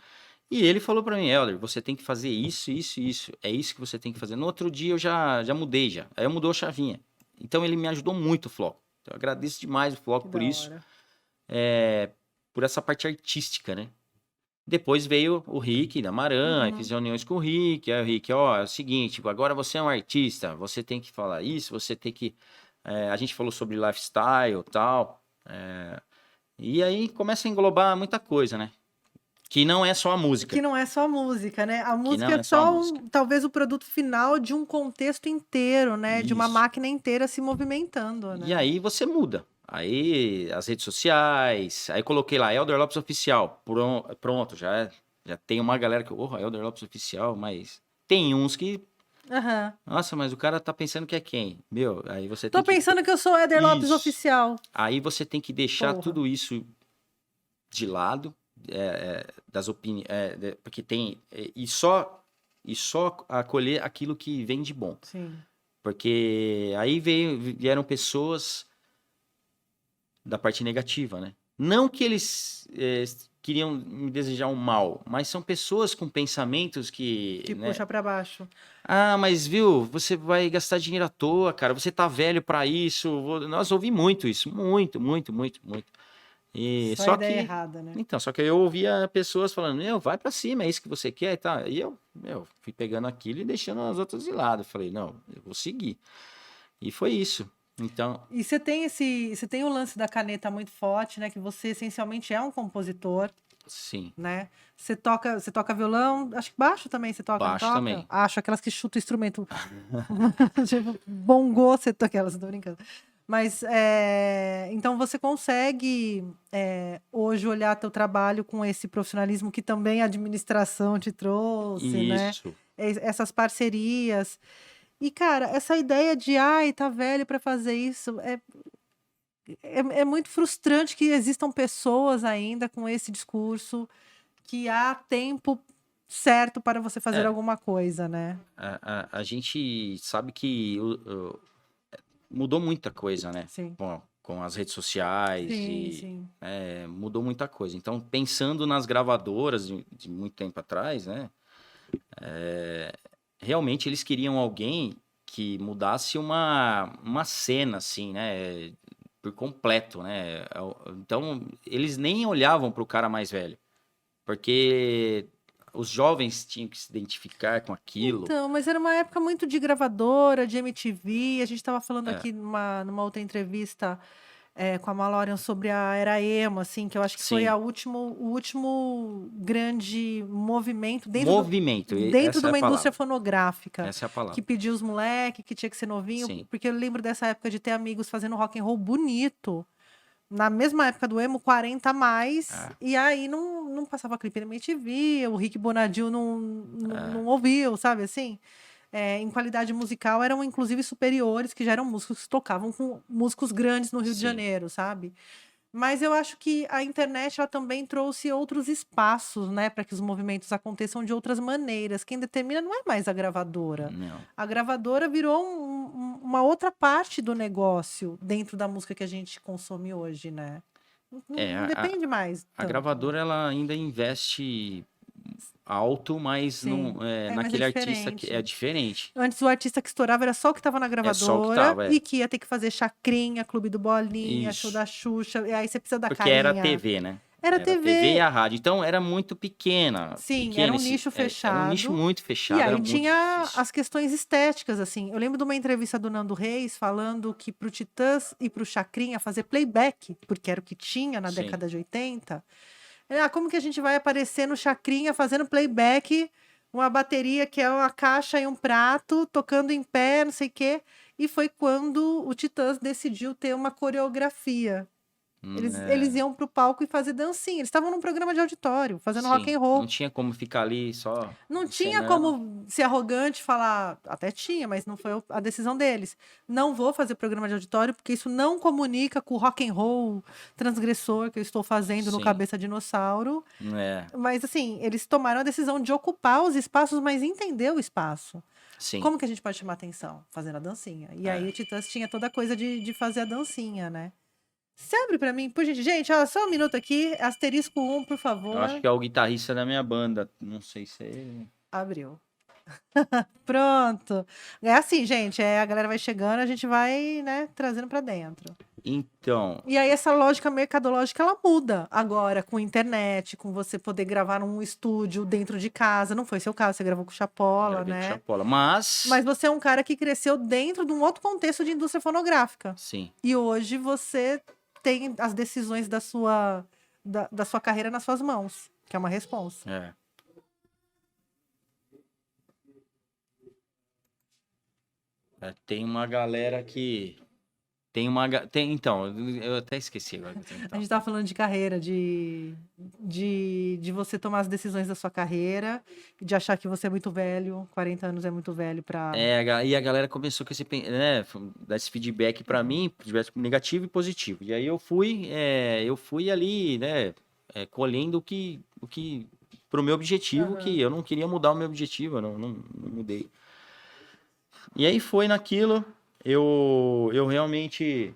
E ele falou pra mim, Elder, você tem que fazer isso, isso, isso. É isso que você tem que fazer. No outro dia eu já mudei já. Aí eu mudou a chavinha. Então ele me ajudou muito, o Floco. Então, eu agradeço demais o Floco Que por da isso. hora. Por essa parte artística, né? Depois veio o Rick da Maran, aí fiz reuniões com o Rick. Aí o Rick, é o seguinte, agora você é um artista, você tem que falar isso, você tem que... a gente falou sobre lifestyle e tal. E aí começa a englobar muita coisa, né? Que não é só a música. Que não é só a música, né? A música não é é só a só música. talvez o produto final de um contexto inteiro, né? De uma Isso. máquina inteira se movimentando, né? E aí você muda. Aí as redes sociais, aí coloquei lá, Elder Lopes Oficial. Pronto, já tem uma galera que, Elder Lopes Oficial, mas tem uns que, Aham. nossa, mas o cara tá pensando que é quem? Meu, aí você Tô tem pensando que eu sou Éder Lopes Isso. Oficial. Aí você tem que deixar Porra. tudo isso de lado, das opiniões, porque tem, e só acolher aquilo que vem de bom. Sim. Porque aí vieram pessoas da parte negativa, né? Não que eles queriam me desejar um mal, mas são pessoas com pensamentos que... Que né? puxa pra baixo. Mas viu, você vai gastar dinheiro à toa, cara, você tá velho pra isso. Nós ouvimos muito isso, muito. E Só a só ideia que errada, né? então, só que eu ouvia pessoas falando, meu, vai pra cima, é isso que você quer e tal. E eu, fui pegando aquilo e deixando as outras de lado. Eu falei, não, eu vou seguir. E foi isso. Então, E você tem o lance da caneta muito forte, né? Que você essencialmente é um compositor, sim, né? Você toca violão, acho que baixo também você toca, não baixo toca? também. Acho aquelas que chutam o instrumento. Tipo, bongô, você toca aquelas, tô brincando. Mas então você consegue hoje olhar teu trabalho com esse profissionalismo que também a administração te trouxe, né? Isso. Essas parcerias. E, cara, essa ideia de, ai, tá velho pra fazer isso, é muito frustrante que existam pessoas ainda com esse discurso que há tempo certo para você fazer É, alguma coisa, né? a gente sabe que mudou muita coisa, né? Sim, Com as redes sociais sim, e sim. mudou muita coisa. Então, pensando nas gravadoras de muito tempo atrás, né? Realmente eles queriam alguém que mudasse uma cena, assim, né? Por completo, né? Então, eles nem olhavam para o cara mais velho, porque os jovens tinham que se identificar com aquilo. Então, mas era uma época muito de gravadora, de MTV. A gente estava falando É, aqui numa outra entrevista com a Malorian sobre a era emo, assim, que eu acho que foi sim, o último grande movimento movimento, dentro de essa é a uma indústria palavra. fonográfica Essa é a que palavra. pediu os moleques, que tinha que ser novinho, Sim, porque eu lembro dessa época de ter amigos fazendo rock and roll bonito. Na mesma época do emo, 40 a mais, é, e aí não passava clipe na MTV, o Rick Bonadio é, não ouviu, sabe assim? Em qualidade musical eram inclusive superiores, que já eram músicos que tocavam com músicos grandes no Rio de sim. Janeiro, sabe? Mas eu acho que a internet ela também trouxe outros espaços, né, para que os movimentos aconteçam de outras maneiras. Quem determina não é mais a gravadora. Não. A gravadora virou uma outra parte do negócio dentro da música que a gente consome hoje, né? É, Não depende mais a tanto. gravadora ela ainda investe alto, mas Sim. não, Mas é naquele artista que é diferente. diferente. Antes o artista que estourava era só o que estava na É só o que gravadora tava, e que ia ter que fazer chacrinha, clube do Bolinha, show Isso. da Xuxa, e aí você precisa da Porque era a carinha. TV, né? Era Era a TV e TV. a rádio. Então era muito pequena. Sim, era Pequeno um nicho era um nicho fechado. muito E fechado, era aí muito tinha difícil. as questões estéticas, assim. Eu lembro de uma entrevista do Nando Reis falando que pro Titãs e pro Chacrinha fazer playback, porque era o que tinha na Sim, década de 80. Como que a gente vai aparecer no Chacrinha fazendo playback, uma bateria que é uma caixa e um prato, tocando em pé, não sei o quê. E foi quando o Titãs decidiu ter uma coreografia. Eles é, iam pro palco e fazer dancinha. Eles estavam num programa de auditório, fazendo rock sim. and Não roll. tinha como ficar ali só Não tinha encenando. como ser arrogante e falar, até tinha, mas não foi a decisão deles. Não vou fazer programa de auditório porque isso não comunica com o rock and roll transgressor que eu estou fazendo no Sim, Cabeça Dinossauro. é, Mas assim, eles tomaram a decisão de ocupar os espaços, mas entender o espaço. sim, Como que a gente pode chamar atenção? Fazendo a dancinha. E aí é. o Titãs tinha toda a coisa de fazer a dancinha, né? Se abre pra mim, por gente. Gente, ó, só um minuto aqui. Asterisco 1, por Eu acho favor. que é o guitarrista da minha banda. Não sei se é. Abriu. Pronto. É assim, gente, a galera vai chegando, a gente vai, né, trazendo pra dentro. Então, E aí essa lógica mercadológica ela muda agora com internet, com você poder gravar num estúdio dentro de casa. Não foi seu caso, você gravou com o Chapola, gravei com né? Chapola. Mas, Mas você é um cara que cresceu dentro de um outro contexto de indústria fonográfica. sim, E hoje você tem as decisões da sua carreira nas suas mãos, que é uma responsa. é. Tem uma galera que. Então, eu até esqueci agora que eu tenho que A tava gente tava falando. falando de carreira, de você tomar as decisões da sua carreira, de achar que você é muito velho, 40 anos é muito velho pra. E a galera começou com esse, né, dar esse feedback pra mim, feedback negativo e positivo. E aí eu fui ali, né, colhendo pro meu objetivo, que Aham. eu não queria mudar o meu objetivo, eu não mudei. E aí foi naquilo, eu realmente,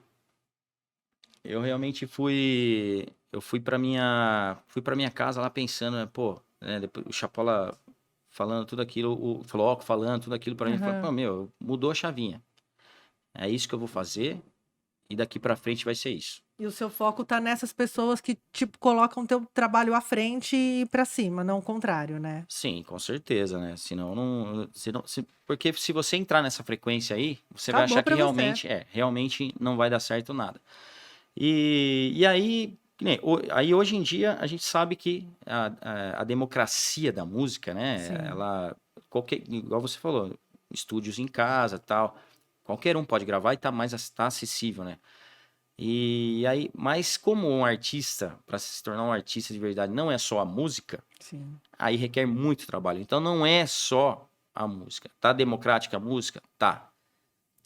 eu fui para minha casa lá pensando, né, pô, né, depois o Chapola falando tudo aquilo, o Floco falando tudo aquilo pra mim, falei, pô, Aham. meu, mudou a chavinha. É isso que eu vou fazer e daqui pra frente vai ser isso. E o seu foco tá nessas pessoas que, tipo, colocam o teu trabalho à frente e pra cima, não o contrário, né? Sim, com certeza, né? Senão não, porque se você entrar nessa frequência aí, você vai Acabou achar que pra você. realmente não vai dar certo nada. E aí, que nem, aí hoje em dia a gente sabe que a democracia da música, né? Sim. Igual você falou, estúdios em casa, tal, qualquer um pode gravar e tá acessível, né? E aí, mas como um artista, para se tornar um artista de verdade, não é só a música, Sim. aí requer muito trabalho. Então não é só a música. Tá democrática a música? Tá.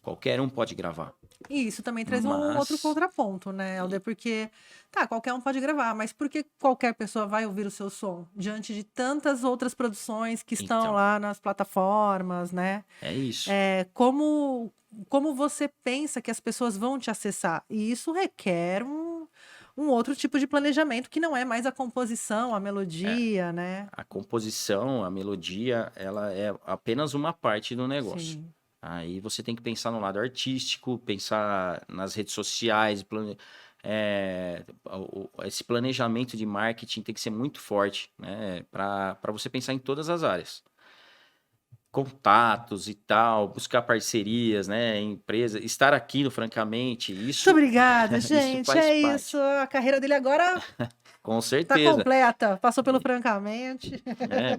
Qualquer um pode gravar. E isso também traz um outro Mas contraponto, né, Helder? Porque, tá, qualquer um pode gravar, mas por que qualquer pessoa vai ouvir o seu som diante de tantas outras produções que estão então, lá nas plataformas, né? é isso. Como você pensa que as pessoas vão te acessar? E isso requer um outro tipo de planejamento que não é mais a composição, a É, melodia, né? a composição, a melodia, ela é apenas uma parte do negócio. Sim. Aí você tem que pensar no lado artístico, pensar nas redes sociais, esse planejamento de marketing tem que ser muito forte, né? Para você pensar em todas as áreas. Contatos e tal, buscar parcerias, né? Empresa, estar aqui no Francamente, Muito isso, obrigada, isso gente. faz É isso. parte, A carreira dele agora com tá certeza. completa. Passou pelo Francamente.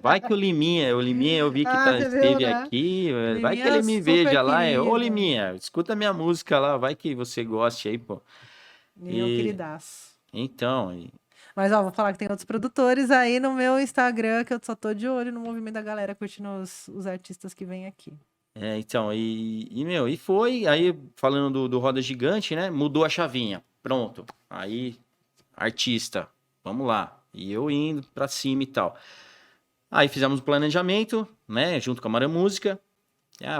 Vai que o Liminha eu vi que Ah, você viu, esteve né? aqui, vai que Liminha é ele me super veja lá, ô querido. Liminha, escuta minha música lá, vai que você goste aí, pô. Liminha é um E queridaço. então, Mas, ó, vou falar que tem outros produtores aí no meu Instagram, que eu só tô de olho no movimento da galera curtindo os artistas que vêm aqui. meu, e foi, aí falando do Roda Gigante, né, mudou a chavinha, pronto, aí, artista, vamos lá, e eu indo pra cima e tal. Aí fizemos o planejamento, né, junto com a Mara Música.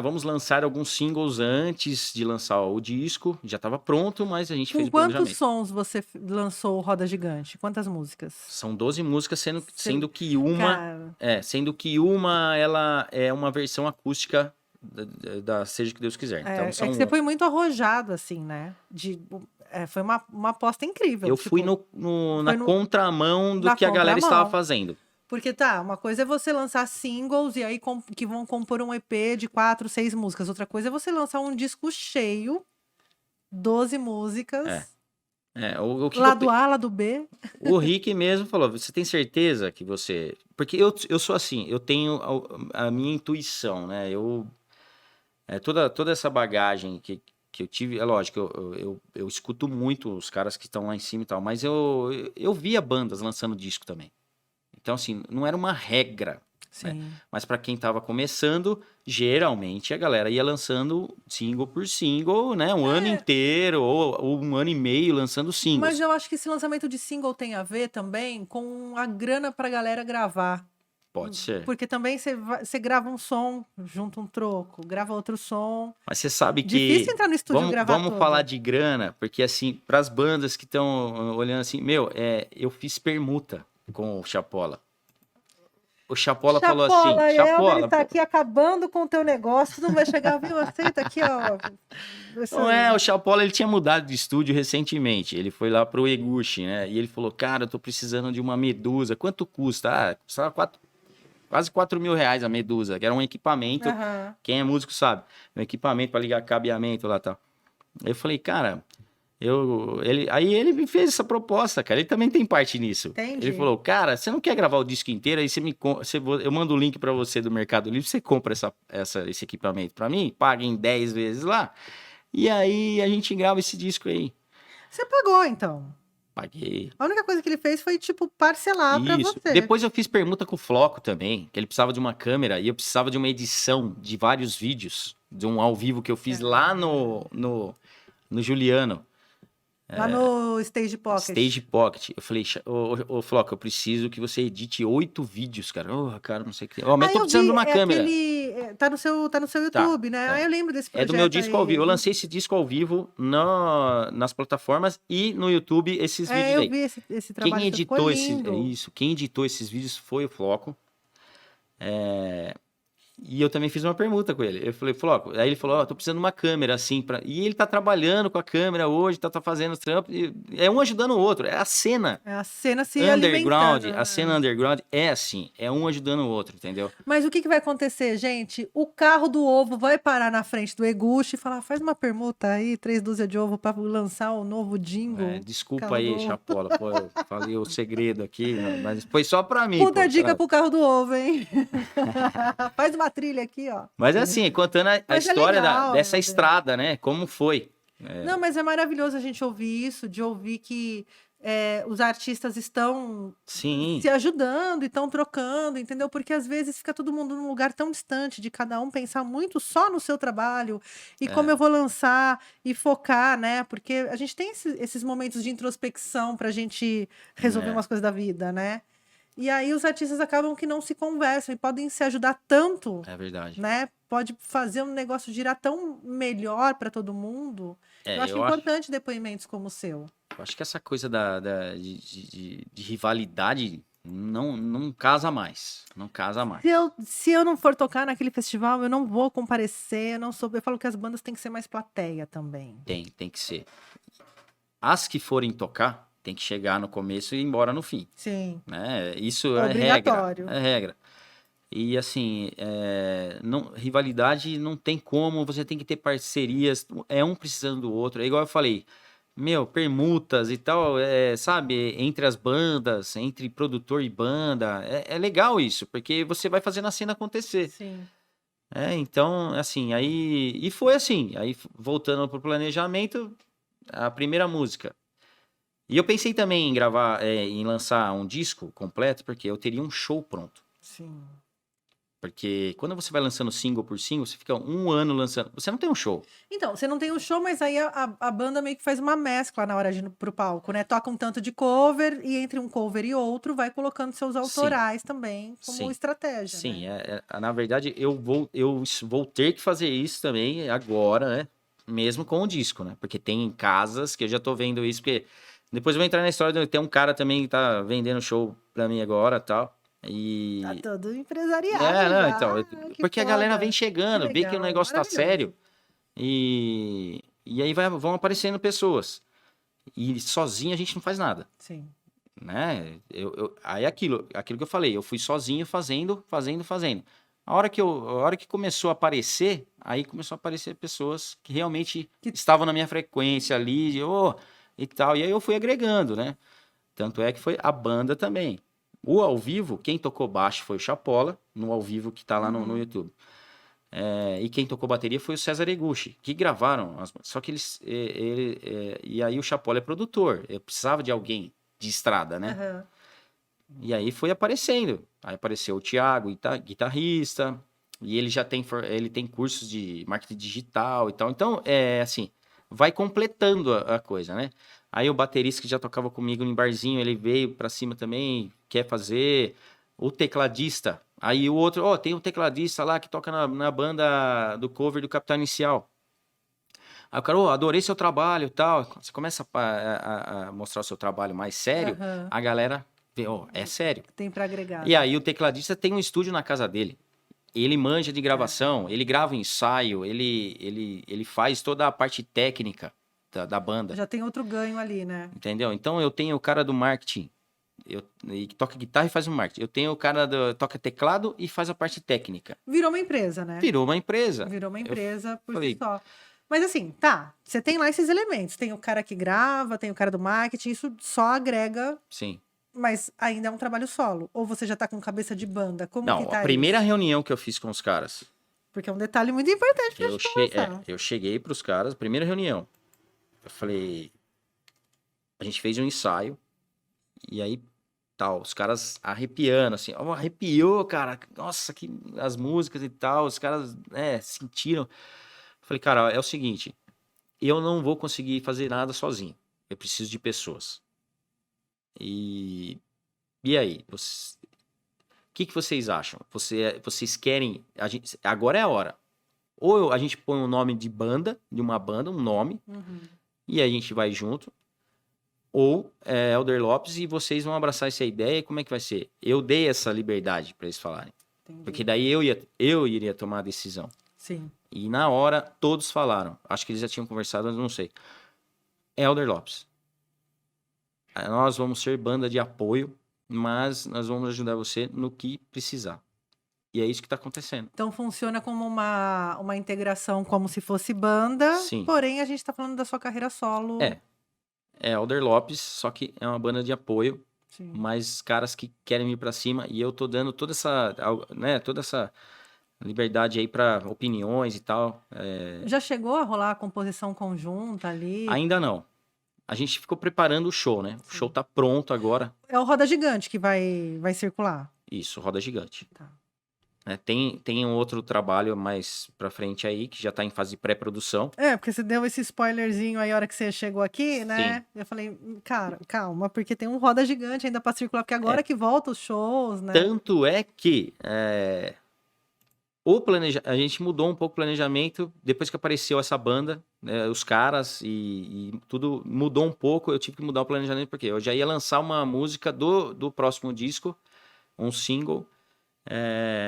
Vamos lançar alguns singles antes de lançar o disco. Já estava pronto, mas a gente Com fez o quantos planejamento. sons você lançou o Roda Gigante? Quantas músicas? São 12 músicas, Você- Cara, sendo que uma ela é uma versão acústica da Seja o que Deus quiser. Então é que você foi muito arrojado, assim, né? Foi uma aposta incrível. eu fui Tipo, na foi contramão do na que a galera estava contramão. fazendo. Porque tá, uma coisa é você lançar singles e aí que vão compor um EP de 4, 6 músicas. Outra coisa é você lançar um disco cheio, 12 É, músicas, o que eu, lado A, lado B. o Rick mesmo falou: você tem certeza que você. Porque eu sou assim, eu tenho a minha intuição, né? Toda essa bagagem que eu tive, é lógico, eu escuto muito os caras que estão lá em cima e tal, mas eu via bandas lançando disco também. Então, assim, não era uma regra, né? Sim. Mas para quem tava começando, geralmente a galera ia lançando single por single, né? Um ano inteiro ou um ano e meio lançando Mas singles. eu acho que esse lançamento de single tem a ver também com a grana pra galera gravar. Pode ser. Porque também você grava um som, junta um troco, grava outro som. Mas você sabe Difícil que. entrar no estúdio e Vamos, gravar vamos falar tudo. de grana, porque assim, para as bandas que estão olhando assim, meu, eu fiz permuta com o Chapola. O Chapola falou assim, Chapola, Helder Chapola, está aqui acabando com o teu negócio. Não vai chegar, viu? Aceita aqui, ó. não, o Chapola ele tinha mudado de estúdio recentemente. Ele foi lá pro Eguchi, né? E ele falou, cara, eu tô precisando de uma Medusa. Quanto custa? Custava quase 4 mil reais a Medusa, que era um equipamento. Aham. Quem é músico sabe. Um equipamento para ligar cabeamento lá e tal. Eu falei, cara, aí ele me fez essa proposta, cara. Ele também tem parte nisso. Ele Entendi. falou, cara, você não quer gravar o disco inteiro? Aí eu mando o link para você do Mercado Livre, você compra esse equipamento para mim, paga em 10 vezes lá, e aí a gente grava esse disco aí. Você pagou, então. Paguei. A única coisa que ele fez foi, tipo, parcelar pra Isso. você. Depois eu fiz permuta com o Floco também, que ele precisava de uma câmera e eu precisava de uma edição de vários vídeos, de um ao vivo que eu fiz lá no Juliano. Lá no Stage Pocket. Stage Pocket. Eu falei, ô Floco, eu preciso que você edite 8 vídeos, cara. Cara, não sei o que. Mas eu tô Eu precisando vi, de uma câmera. tá no seu Tá, YouTube, né? tá. Eu lembro desse É do projeto meu disco ao aí. vivo. Eu lancei esse disco ao vivo nas plataformas e no YouTube esses vídeos Eu aí. vi esse Quem trabalho, ficou editou lindo. quem editou esses vídeos foi o Floco. E eu também fiz uma permuta com ele. Eu falou, ó, aí ele falou, ó, tô precisando de uma câmera, assim, e ele tá trabalhando com a câmera hoje, tá fazendo os trampos, e é um ajudando o outro, é a cena. É a cena se Underground, alimentando, a cena underground é assim, é um ajudando o outro, entendeu? Mas o que vai acontecer, gente? O carro do ovo vai parar na frente do Eguchi e falar: faz uma permuta aí, 3 dúzias de ovo para lançar o novo jingle. Desculpa Carro do aí, ovo. Chapola, pô, eu falei o segredo aqui, mas foi só pra mim, Puta pô, dica sabe? pro carro do ovo, hein? Faz uma trilha aqui, ó. Mas assim, contando a Mas é história legal, dessa meu Deus. estrada, né? Como foi? Não, mas é maravilhoso a gente ouvir isso, de ouvir que os artistas estão Sim, se ajudando e estão trocando, entendeu? Porque às vezes fica todo mundo num lugar tão distante de cada um pensar muito só no seu trabalho e como eu vou lançar e focar, né? Porque a gente tem esses momentos de introspecção pra gente resolver umas coisas da vida, né? E aí os artistas acabam que não se conversam e podem se ajudar tanto, é verdade. né? Pode fazer um negócio girar tão melhor pra todo mundo. Eu acho Eu acho, importante depoimentos como o seu. eu acho que essa coisa de rivalidade não casa mais. Não casa mais. Se eu não for tocar naquele festival, eu não vou comparecer, eu não sou. Eu falo que as bandas têm que ser mais plateia também. Tem que ser. As que forem tocar, tem que chegar no começo e ir embora no fim. Sim. Né? Isso é Obrigatório. regra. É regra. E assim, rivalidade não tem como, você tem que ter parcerias, é um precisando do outro. É igual eu falei, permutas e tal, sabe, entre as bandas, entre produtor e banda, é legal isso, porque você vai fazendo a cena acontecer. Sim. Então, assim, e foi assim, aí voltando pro planejamento, a primeira música. E eu pensei também em gravar, em lançar um disco completo, porque eu teria um show pronto. Sim. Porque quando você vai lançando single por single, você fica um ano lançando. Você não tem um show. Então, você não tem um show, mas aí a banda meio que faz uma mescla na hora de ir pro palco, né? Toca um tanto de cover e entre um cover e outro vai colocando seus autorais também como Sim. estratégia. Sim, né? na verdade, eu vou ter que fazer isso também agora, né? Mesmo com o disco, né? Porque tem casas que eu já tô vendo isso, porque depois eu vou entrar na história, tem um cara também que tá vendendo show pra mim agora e tal. E. Tá todo empresariado. Não, já. então. Que Porque a galera foda. vem chegando, vê que o legal, negócio tá maravilhoso. sério. E aí vão aparecendo pessoas. E sozinho a gente não faz nada. Sim. Né? Aí aquilo que eu falei, eu fui sozinho fazendo. A hora que começou a aparecer, aí começou a aparecer pessoas que realmente estavam na minha frequência ali, e tal. E aí eu fui agregando, né? Tanto é que foi a banda também. O ao vivo, quem tocou baixo foi o Chapola, no ao vivo que tá lá no YouTube. E quem tocou bateria foi o César Eguchi, que gravaram. Só que e aí o Chapola é produtor, eu precisava de alguém de estrada, né? Uhum. E aí foi aparecendo. Aí apareceu o Thiago, guitarrista, e ele tem cursos de marketing digital e tal. Então, assim, vai completando a coisa, né? Aí o baterista que já tocava comigo em barzinho, ele veio pra cima também, quer fazer. O tecladista. Aí o outro, tem um tecladista lá que toca na banda do cover do Capital Inicial. Aí o cara, adorei seu trabalho e tal. Quando você começa a mostrar o seu trabalho mais sério, a galera vê, é sério. Tem pra agregar. E aí o tecladista tem um estúdio na casa dele. Ele manja de gravação, ele grava ensaio, ele faz toda a parte técnica da banda. Já tem outro ganho ali, né? Entendeu? Então eu tenho o cara do marketing, que toca guitarra e faz o marketing. Eu tenho o cara do toca teclado e faz a parte técnica. Virou uma empresa, né? Virou uma empresa. Virou uma empresa por falei, si só. Mas assim, você tem lá esses elementos. Tem o cara que grava, tem o cara do marketing, isso só agrega. Sim. Mas ainda é um trabalho solo. Ou você já tá com cabeça de banda? Como Não, que tá a primeira isso? reunião que eu fiz com os caras. Porque é um detalhe muito importante pra gente conversar. Eu cheguei pros caras, primeira reunião. Eu falei. A gente fez um ensaio. E aí, tal, os caras arrepiando, assim. Arrepiou, cara. Nossa, que as músicas e tal. Os caras, sentiram. Eu falei, cara, é o seguinte. Eu não vou conseguir fazer nada sozinho. Eu preciso de pessoas. E aí? O que vocês acham? Vocês querem... agora é a hora. Ou a gente põe um nome de banda, um nome, e a gente vai junto. Ou Elder Lopes e vocês vão abraçar essa ideia. E como é que vai ser? Eu dei essa liberdade para eles falarem. Entendi. Porque daí eu iria tomar a decisão. Sim. E na hora, todos falaram. Acho que eles já tinham conversado, mas não sei. Elder Lopes. Nós vamos ser banda de apoio, mas nós vamos ajudar você no que precisar. E é isso que está acontecendo. Então funciona como uma integração como se fosse banda, Sim. porém a gente tá falando da sua carreira solo. É Elder Lopes, só que é uma banda de apoio, Sim. mas caras que querem ir pra cima, e eu tô dando toda essa liberdade aí pra opiniões e tal. Já chegou a rolar a composição conjunta ali? Ainda não. A gente ficou preparando o show, né? O Sim. show tá pronto agora. É o Roda Gigante que vai circular. Isso, Roda Gigante. Tá. Tem um outro trabalho mais pra frente aí, que já tá em fase de pré-produção. Porque você deu esse spoilerzinho aí a hora que você chegou aqui, né? Eu falei, cara, calma, porque tem um Roda Gigante ainda pra circular, porque agora que volta os shows, né? Tanto é que a gente mudou um pouco o planejamento depois que apareceu essa banda, né, os caras e tudo mudou um pouco. Eu tive que mudar o planejamento porque eu já ia lançar uma música do próximo disco, um single,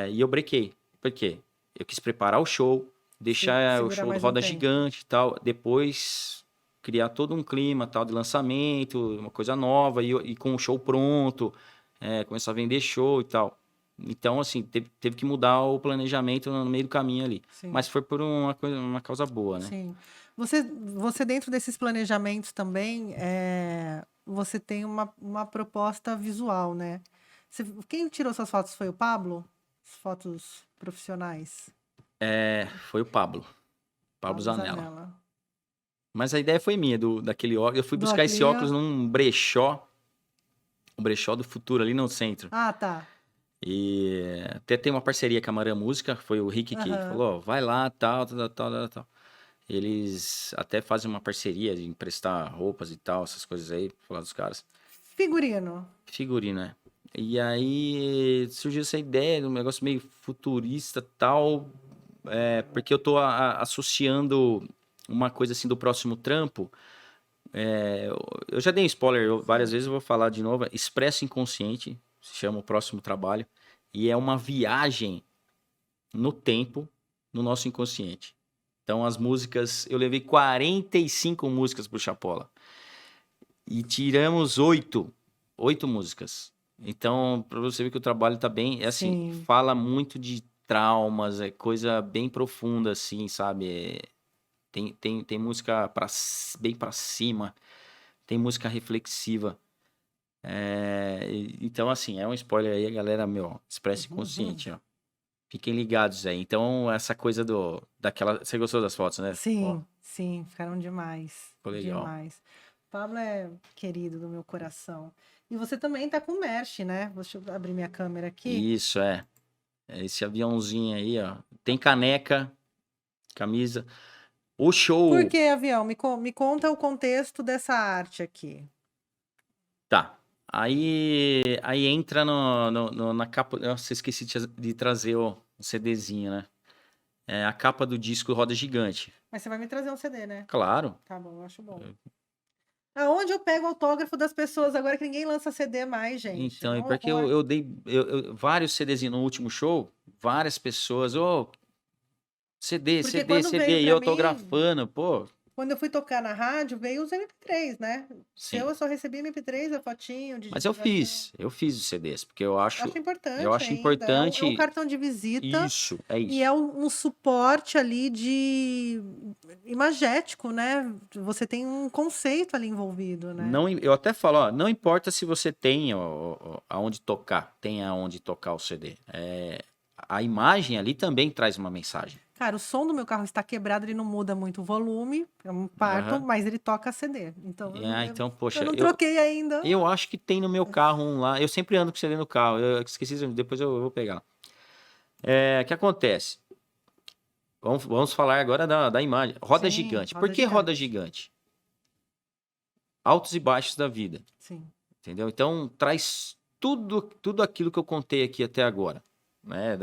e eu brequei. Por quê? Eu quis preparar o show, deixar o Segurar show do mais um Roda tempo. Gigante e tal, depois criar todo um clima tal de lançamento, uma coisa nova e com o show pronto, começar a vender show e tal. Então, assim, teve que mudar o planejamento no meio do caminho ali. Sim. Mas foi por uma causa boa, né? Sim. Você dentro desses planejamentos também, você tem uma proposta visual, né? Quem tirou suas fotos foi o Pablo? As fotos profissionais? Foi o Pablo Zanella. Zanella. Mas a ideia foi minha, daquele óculos. Eu fui Do buscar esse óculos. óculos num brechó, o brechó do Futuro ali no centro. Ah, tá. E até tem uma parceria com a Marã Música, foi o Rick que Aham. falou, ó, vai lá, tal. Eles até fazem uma parceria de emprestar roupas e tal, essas coisas aí, pra falar dos caras. Figurino. Figurino, né? E aí surgiu essa ideia de um negócio meio futurista tal, porque eu tô associando uma coisa assim do próximo trampo. Eu já dei um spoiler várias vezes, eu vou falar de novo. Expresso Inconsciente, se chama o próximo trabalho. E é uma viagem no tempo, no nosso inconsciente. Então as músicas, eu levei 45 músicas pro Chapola. E tiramos 8 músicas. Então, para você ver que o trabalho tá bem, assim, Sim. fala muito de traumas, é coisa bem profunda, assim, sabe? Tem música bem pra cima, tem música reflexiva. Então, assim, é um spoiler aí, galera, Expresso Inconsciente, ó. Fiquem ligados aí. Então, essa coisa daquela... Você gostou das fotos, né? Sim, Ó, sim, ficaram demais. ficou legal. Demais. Pablo é querido do meu coração. E você também tá com merch, né? Deixa eu abrir minha câmera aqui. Isso, esse aviãozinho aí, ó. Tem caneca, camisa. O show... Por que avião? Me conta o contexto dessa arte aqui. Tá. Aí entra na capa... Nossa, esqueci de trazer o CDzinho, né? A capa do disco Roda Gigante. Mas você vai me trazer um CD, né? Claro. Tá bom, eu acho bom. Aonde eu pego o autógrafo das pessoas agora que ninguém lança CD mais, gente? Então, é porque eu dei vários CDzinhos no último show, várias pessoas, CD, Porque CD, quando CD, veio e pra eu mim- autografando, pô. Quando eu fui tocar na rádio, veio os MP3, né? Sim. Eu só recebi MP3, a fotinho de Mas eu divulgação. fiz os CDs, porque eu acho Acho importante acho ainda. importante. É um cartão de visita. Isso, é isso. E é um suporte ali de imagético, né? Você tem um conceito ali envolvido, né? Não, eu até falo, ó, não importa se você tem aonde tocar, o CD. A imagem ali também traz uma mensagem. Cara, o som do meu carro está quebrado, ele não muda muito o volume, é um parto, Aham. mas ele toca CD. Então, Então, poxa, eu não troquei ainda. eu acho que tem no meu carro um lá. Eu sempre ando com CD no carro. Eu esqueci, depois eu vou pegar. O que acontece? Vamos falar agora da imagem. Roda Sim, Gigante. Roda Por que Roda Gigante? Altos e baixos da vida. Sim. Entendeu? Então, traz tudo aquilo que eu contei aqui até agora. Né?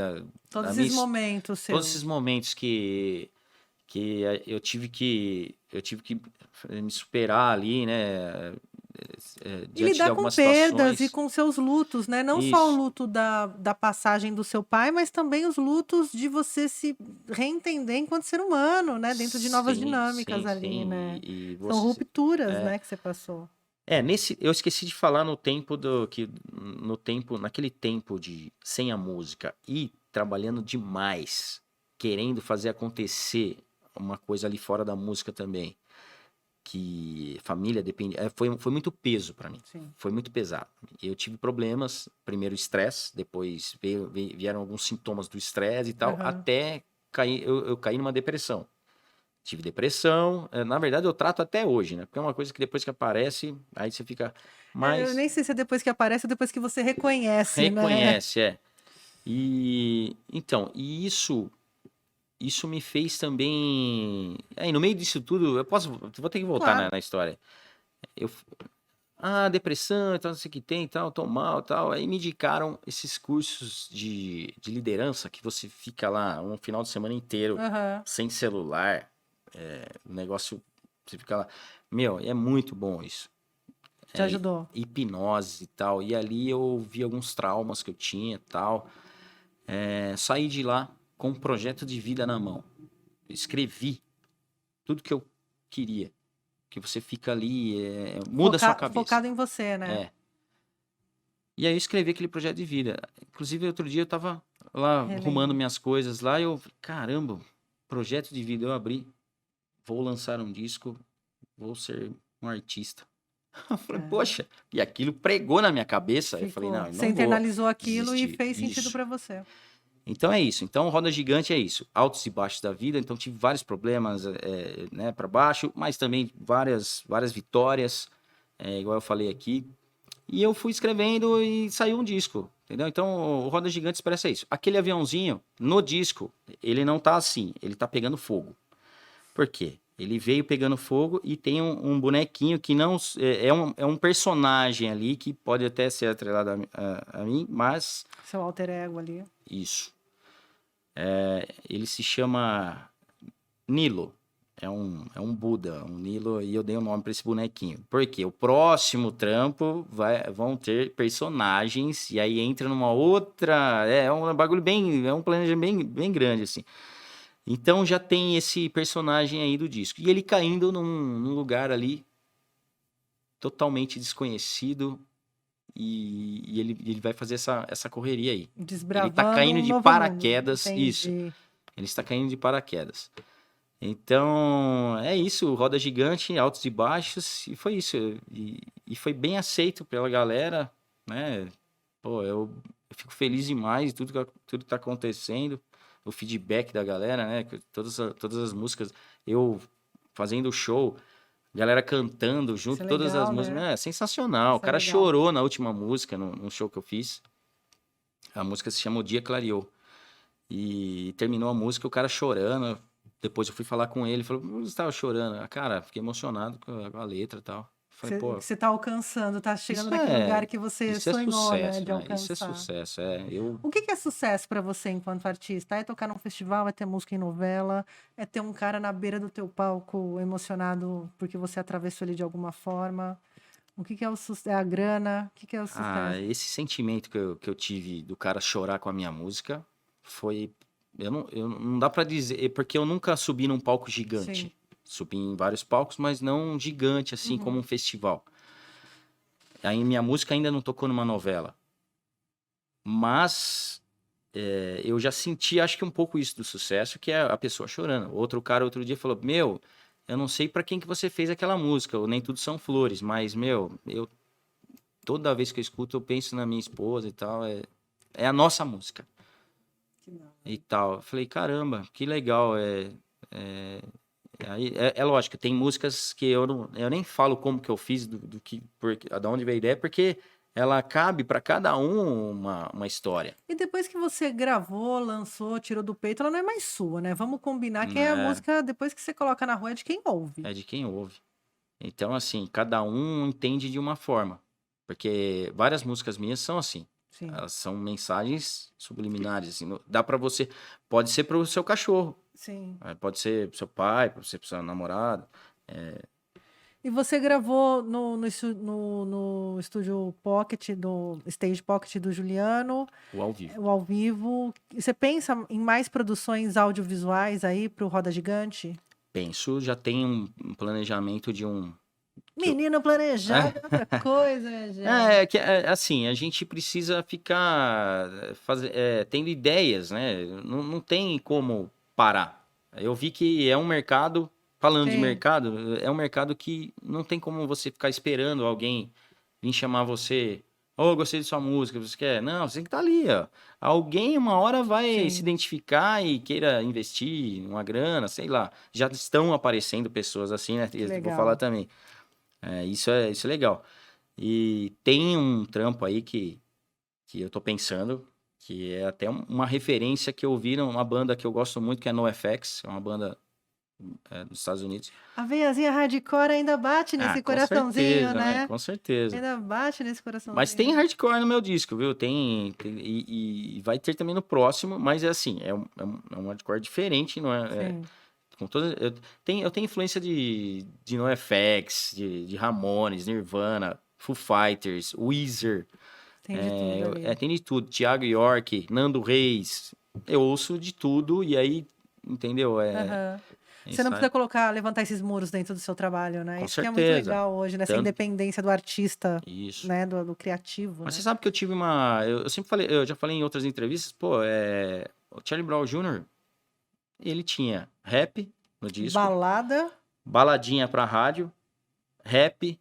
Todos esses momentos seus. Todos esses momentos que eu tive que me superar ali, né? E diante de lidar com algumas perdas e situações. com seus lutos, né? Não só o Isso. luto da passagem do seu pai, mas também os lutos de você se reentender enquanto ser humano, né? Dentro de novas Sim, dinâmicas sim, ali, sim. né? E São você. rupturas, É, né, que você passou. eu esqueci de falar no tempo naquele tempo de sem a música e trabalhando demais, querendo fazer acontecer uma coisa ali fora da música também, que família depende, foi muito peso pra mim. Sim. Foi muito pesado. Eu tive problemas, primeiro estresse, depois vieram alguns sintomas do estresse e tal, Aham. até eu caí numa depressão. Tive depressão, na verdade eu trato até hoje, né? Porque é uma coisa que depois que aparece, aí você fica Eu mais nem sei se é depois que aparece ou depois que você reconhece, né? reconhece, é. E então, isso me fez também, aí no meio disso tudo, vou ter que voltar Claro. na história. Eu, depressão e tal, não sei o que tem e tal, tô mal e tal. Aí me indicaram esses cursos de liderança que você fica lá um final de semana inteiro Aham. sem celular, o negócio, você fica lá. Meu, é muito bom isso. Te ajudou. Hipnose e tal. E ali eu vi alguns traumas que eu tinha e tal. Saí de lá com um projeto de vida na mão. Escrevi tudo que eu queria. Que você fica ali, muda a sua cabeça. Focado em você, né? É. E aí eu escrevi aquele projeto de vida. Inclusive, outro dia eu tava lá arrumando Relembro. minhas coisas lá e eu falei, caramba, projeto de vida. Eu abri, vou lançar um disco, vou ser um artista. Eu falei, É. poxa, e aquilo pregou na minha cabeça. Eu falei, não, Ficou. eu Você não vou internalizou aquilo e desistir. fez sentido Isso. pra você. Então é isso. Então, Roda Gigante é isso. Altos e baixos da vida. Então, tive vários problemas, né, para baixo, mas também várias vitórias, igual eu falei aqui. E eu fui escrevendo e saiu um disco, entendeu? Então, o Roda Gigante expressa isso. Aquele aviãozinho, no disco, ele não tá assim, ele tá pegando fogo. Por quê? Ele veio pegando fogo e tem um bonequinho que não... É um personagem ali que pode até ser atrelado a mim, mas... Seu alter ego ali. Isso. Ele se chama Nilo. É um Buda, um Nilo, e eu dei o nome para esse bonequinho. Porque o próximo trampo vão ter personagens, e aí entra numa outra. É um bagulho bem. É um planejamento bem grande, assim. Então já tem esse personagem aí do disco. E ele caindo num lugar ali totalmente desconhecido. E ele vai fazer essa correria aí. Ele tá Desbravando caindo um de novo mundo. paraquedas. Isso. Entendi. Ele está caindo de paraquedas. Então, é isso, roda gigante, altos e baixos, e foi isso. E foi bem aceito pela galera, né? Pô, eu fico feliz demais de tudo que tá acontecendo, o feedback da galera, né? Todas as músicas, eu fazendo show, galera cantando Isso junto, é todas as legal, músicas, né? é sensacional. O Isso é cara legal. chorou na última música, no show que eu fiz. A música se chama O Dia Clareou. E terminou a música, o cara chorando. Depois eu fui falar com ele, falou, por que você estava chorando? Cara, fiquei emocionado com a letra e tal. Falei, pô, Que você tá alcançando, tá chegando isso naquele é, lugar que você isso é sonhou, né, sucesso, de né? Isso é alcançar. sucesso, O que que é sucesso pra você enquanto artista? É tocar num festival, é ter música em novela, é ter um cara na beira do teu palco emocionado porque você atravessou ele de alguma forma? O que que é o sucesso? É a grana? O que que é o sucesso? Esse sentimento que eu tive do cara chorar com a minha música foi, não dá pra dizer, porque eu nunca subi num palco Sim. gigante. Subi em vários palcos, mas não gigante, assim, como Uhum. um festival. Aí minha música ainda não tocou numa novela. Mas eu já senti, acho que um pouco isso do sucesso, que é a pessoa chorando. Outro cara outro dia falou, meu, eu não sei pra quem que você fez aquela música, ou Nem Tudo São Flores, mas, meu, toda vez que eu escuto eu penso na minha esposa e tal, é a nossa música Que da hora. e tal. Eu falei, caramba, que legal, é lógico, tem músicas que eu nem falo como que eu fiz, da onde veio a ideia, porque ela cabe pra cada um uma história. E depois que você gravou, lançou, tirou do peito, ela não é mais sua, né? Vamos combinar que é a É, música, depois que você coloca na rua, é de quem ouve. é de quem ouve. Então, assim, cada um entende de uma forma. Porque várias músicas minhas são assim. Sim, Elas são mensagens subliminares, assim. Dá pra você... Pode ser pro seu cachorro. sim. Pode ser pro seu pai, pode ser pro seu namorado. E você gravou no estúdio Pocket, do Stage Pocket do Juliano, O ao vivo. o ao vivo. E você pensa em mais produções audiovisuais aí pro Roda Gigante? Penso, já tem um planejamento de um... Menino planejado é outra coisa, minha gente. Assim, a gente precisa ficar tendo ideias, né? Não tem como parar. Eu vi que é um mercado, falando de Sim. mercado, é um mercado que não tem como você ficar esperando alguém vir chamar você. Oh, gostei de sua música, você quer? Não, você tem que estar ali, ó. Alguém uma hora vai Sim. se identificar e queira investir uma grana, sei lá. Já estão aparecendo pessoas assim, né? Eu vou legal. falar também. Isso é legal. E tem um trampo aí que eu tô pensando, que é até uma referência que eu vi numa banda que eu gosto muito, que é NoFX, é uma banda dos Estados Unidos. A veiazinha hardcore ainda bate nesse Com coraçãozinho, certeza, né? Com certeza. Ainda bate nesse coraçãozinho. Mas tem hardcore no meu disco, viu? E vai ter também no próximo, mas é assim, é um hardcore diferente, não é? Sim. Com toda, eu tenho influência de NoFX, de Ramones, Nirvana, Foo Fighters, Weezer. Tem de tudo ali. Tem de tudo. Thiago York, Nando Reis. Eu ouço de tudo e aí, entendeu? Aham. Você não precisa levantar esses muros dentro do seu trabalho, né? Com Isso que é muito certeza. legal hoje, nessa independência do artista, Isso. né? Do criativo. Mas né? você sabe que eu tive eu sempre falei, eu já falei em outras entrevistas, pô, o Charlie Brown Jr., ele tinha rap no disco. Baladinha pra rádio, rap.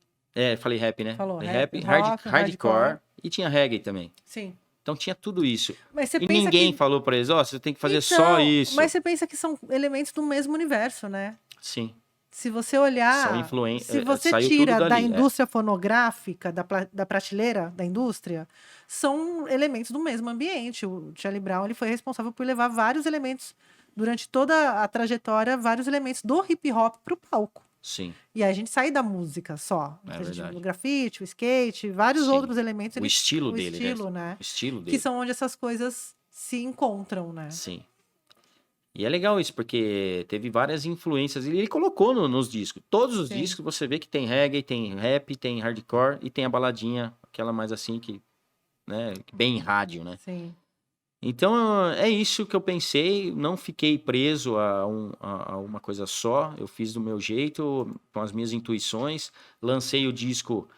Falei rap, né? Falou, rap, rock, hardcore e tinha reggae também. Sim. Então tinha tudo isso. Mas você E pensa ninguém falou pra eles, você tem que fazer só isso. Mas você pensa que são elementos do mesmo universo, né? Sim. Se você olhar, São influência. se você tira da indústria fonográfica, da prateleira da indústria, são elementos do mesmo ambiente. O Charlie Brown ele foi responsável por levar vários elementos, durante toda a trajetória, vários elementos do hip hop para o palco. Sim. E aí a gente sai da música só. O grafite, o skate, vários outros elementos. O estilo dele, né? O estilo dele. Que são onde essas coisas se encontram, né? Sim. E é legal isso, porque teve várias influências. E ele colocou nos discos. Todos os discos você vê que tem reggae, tem rap, tem hardcore e tem a baladinha, aquela mais assim que, né, bem rádio, né? Sim. Então é isso que eu pensei. Não fiquei preso a uma coisa só. Eu fiz do meu jeito, com as minhas intuições. Lancei o disco.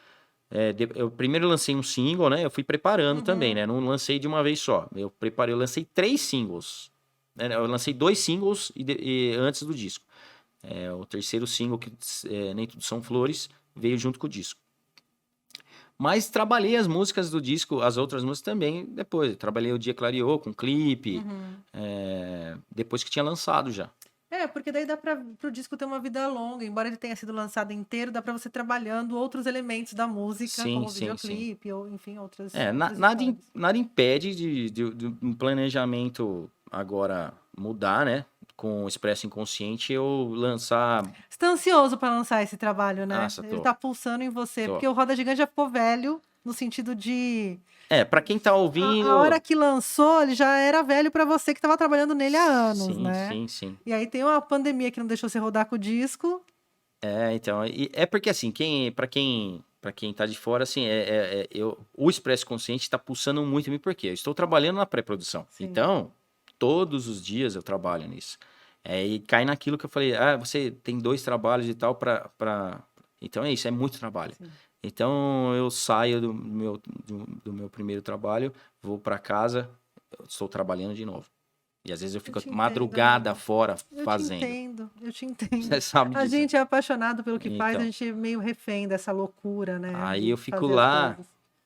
Eu primeiro lancei um single, né? Eu fui preparando também, né? Não lancei de uma vez só. Eu lancei 3 singles. Eu lancei 2 singles antes do disco. O terceiro single, que Nem Tudo São Flores, veio junto com o disco. Mas trabalhei as músicas do disco, as outras músicas também depois. Trabalhei O Dia Clareou com clipe, depois que tinha lançado já. Porque daí dá para o disco ter uma vida longa. Embora ele tenha sido lançado inteiro, dá para você trabalhando outros elementos da música, como o videoclipe, ou enfim, outras. Nada impede de um planejamento agora mudar, né? Com o Expresso Inconsciente, eu lançar... Você tá ansioso para lançar esse trabalho, né? Nossa, Ele tá pulsando em você, porque o Roda Gigante já ficou velho, no sentido de... pra quem tá ouvindo... A hora que lançou, ele já era velho para você que tava trabalhando nele há anos, né? Sim. E aí tem uma pandemia que não deixou você rodar com o disco. Então, porque assim, para quem tá de fora, assim, o Expresso Consciente tá pulsando muito em mim, porque eu estou trabalhando na pré-produção. Então, todos os dias eu trabalho nisso. E cai naquilo que eu falei, você tem 2 trabalhos e tal Então é isso, é muito trabalho. Sim. Então eu saio do meu primeiro trabalho, vou para casa, estou trabalhando de novo. E às vezes eu fico madrugada fora fazendo. Eu te entendo. Você sabe disso. A gente é apaixonado pelo que faz, a gente é meio refém dessa loucura, né? Aí eu fico lá,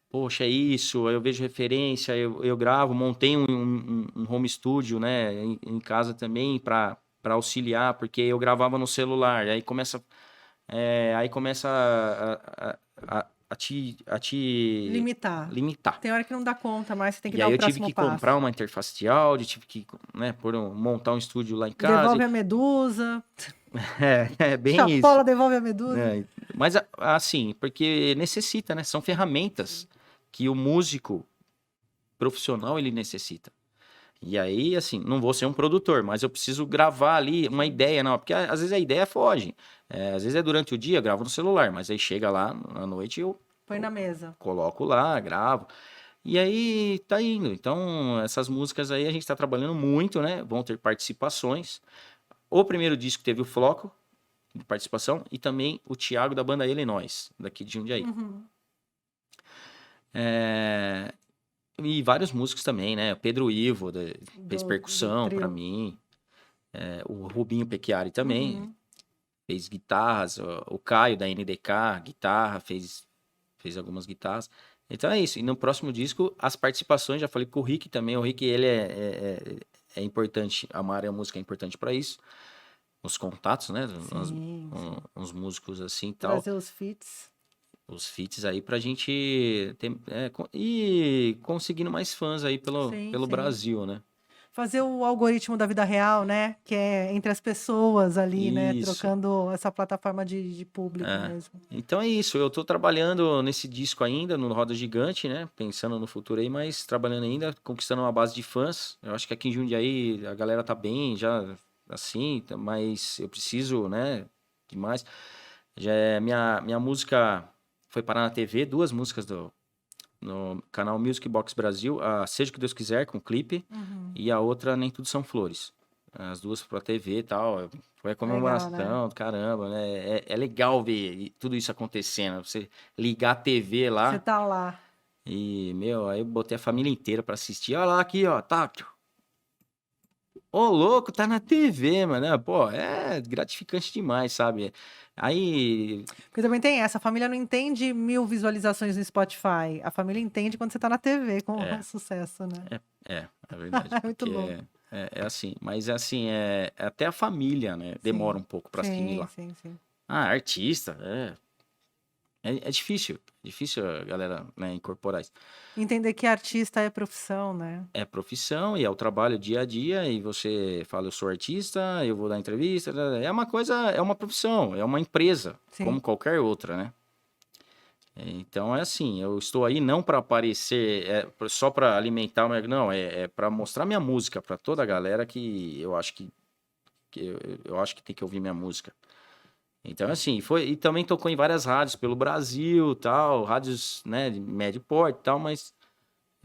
poxa, é isso, eu vejo referência, eu gravo, montei um home studio, né, em casa também para auxiliar, porque eu gravava no celular, aí começa a te limitar. Tem hora que não dá conta, mas você tem que dar o próximo passo. E aí eu tive que comprar uma interface de áudio, tive que, né, montar um estúdio lá em casa. Devolve a medusa. Bem Chapola, isso. Chapola devolve a medusa. Mas assim, porque necessita, né? São ferramentas que o músico profissional ele necessita. E aí, assim, não vou ser um produtor, mas eu preciso gravar ali uma ideia, não, porque às vezes a ideia foge. Às vezes é durante o dia, eu gravo no celular, mas aí chega lá à noite eu Põe na mesa. coloco lá, gravo. E aí tá indo. Então, essas músicas aí a gente tá trabalhando muito, né? Vão ter participações. O primeiro disco teve o Floco de participação e também o Thiago da banda Illinois, daqui de Jundiaí. Uhum. E vários músicos também, né? Pedro Ivo fez Do percussão pra trio. mim. O Rubinho Pechiari também Uhum. fez guitarras. O Caio da NDK, guitarra, fez algumas guitarras. Então é isso. E no próximo disco, as participações, já falei com o Rick também. O Rick, ele é importante, a área música é importante pra isso. Os contatos, né? Sim, sim. Uns músicos assim e tal. Trazer os feats. Os feats aí pra gente ir conseguindo mais fãs aí Sim, pelo sim. Brasil, né? Fazer o algoritmo da vida real, né? Que é entre as pessoas ali, né? Isso. Trocando essa plataforma de público É. mesmo. Então é isso, eu tô trabalhando nesse disco ainda, no Roda Gigante, né? Pensando no futuro aí, mas trabalhando ainda, conquistando uma base de fãs. Eu acho que aqui em Jundiaí a galera tá bem, já assim, mas eu preciso, né? Demais. Já minha música foi parar na TV, duas músicas no canal Music Box Brasil, a Seja o que Deus quiser, com clipe, Uhum. e a outra Nem Tudo São Flores. As duas pra TV e tal. Foi a Legal, né? comemoração, caramba, né? É legal ver tudo isso acontecendo. Você ligar a TV Você lá tá lá. e, meu, aí eu botei a família inteira pra assistir. Olha lá, aqui, ó, tá. Ô, louco, tá na TV, mano. Pô, é gratificante demais, sabe? Aí, Porque também tem essa, a família não entende 1000 visualizações no Spotify. A família entende quando você tá na TV com o é, sucesso, né? é verdade. É muito Porque louco. é assim. Mas é assim, até a família, né? Demora Sim. um pouco pra Sim, assimilar. sim, sim. Ah, artista, é difícil. Difícil a galera, né, incorporar isso. Entender que artista é profissão, né? É profissão e é o trabalho dia a dia, e você fala, eu sou artista, eu vou dar entrevista, é uma coisa, é uma profissão, é uma empresa, Sim. como qualquer outra, né? Então é assim, eu estou aí não para aparecer, só para alimentar, não, é para mostrar minha música para toda a galera que eu acho eu acho que tem que ouvir minha música. Então assim, e também tocou em várias rádios pelo Brasil, tal, rádios, né, de médio porte, tal, mas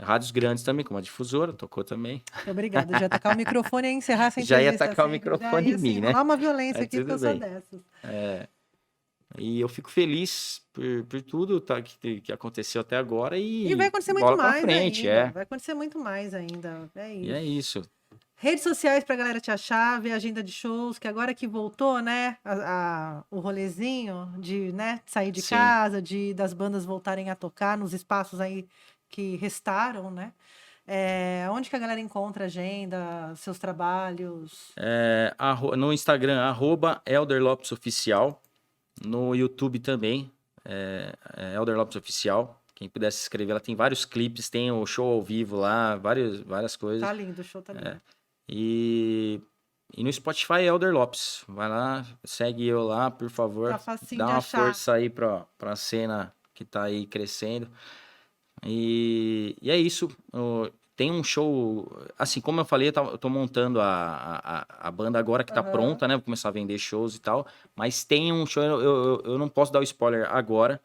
rádios grandes também, como a Difusora, tocou também. Obrigada. Já tacar o microfone e encerrar essa Já ia entrevista tacar o sempre. Já microfone ia em assim, mim, né? rolar uma violência Mas aqui, porque tudo eu sou bem. dessas. E eu fico feliz por tudo, tá, que aconteceu até agora E vai e acontecer muito bola pra mais frente, ainda. Vai acontecer muito mais ainda. É E é isso. isso. Redes sociais pra galera te achar, ver a agenda de shows, que agora que voltou, né? O rolezinho de, né, sair de Sim. casa, das bandas voltarem a tocar nos espaços aí que restaram, né? Onde que a galera encontra a agenda, seus trabalhos? No Instagram, @ElderLopesOficial. No YouTube também, Elder Lopes Oficial. Quem puder se inscrever, ela tem vários clipes, tem o show ao vivo lá, várias Tá coisas. lindo, o show tá lindo. E, e no Spotify, Elder Lopes. Vai lá, segue eu lá, por favor. Tá facinho Dá de uma achar. força aí pra cena que tá aí crescendo. E é isso. Tem um show. Assim, como eu falei, eu tô montando a banda agora que tá Aham. pronta, né? Vou começar a vender shows e tal. Mas tem um show. Eu não posso dar o spoiler agora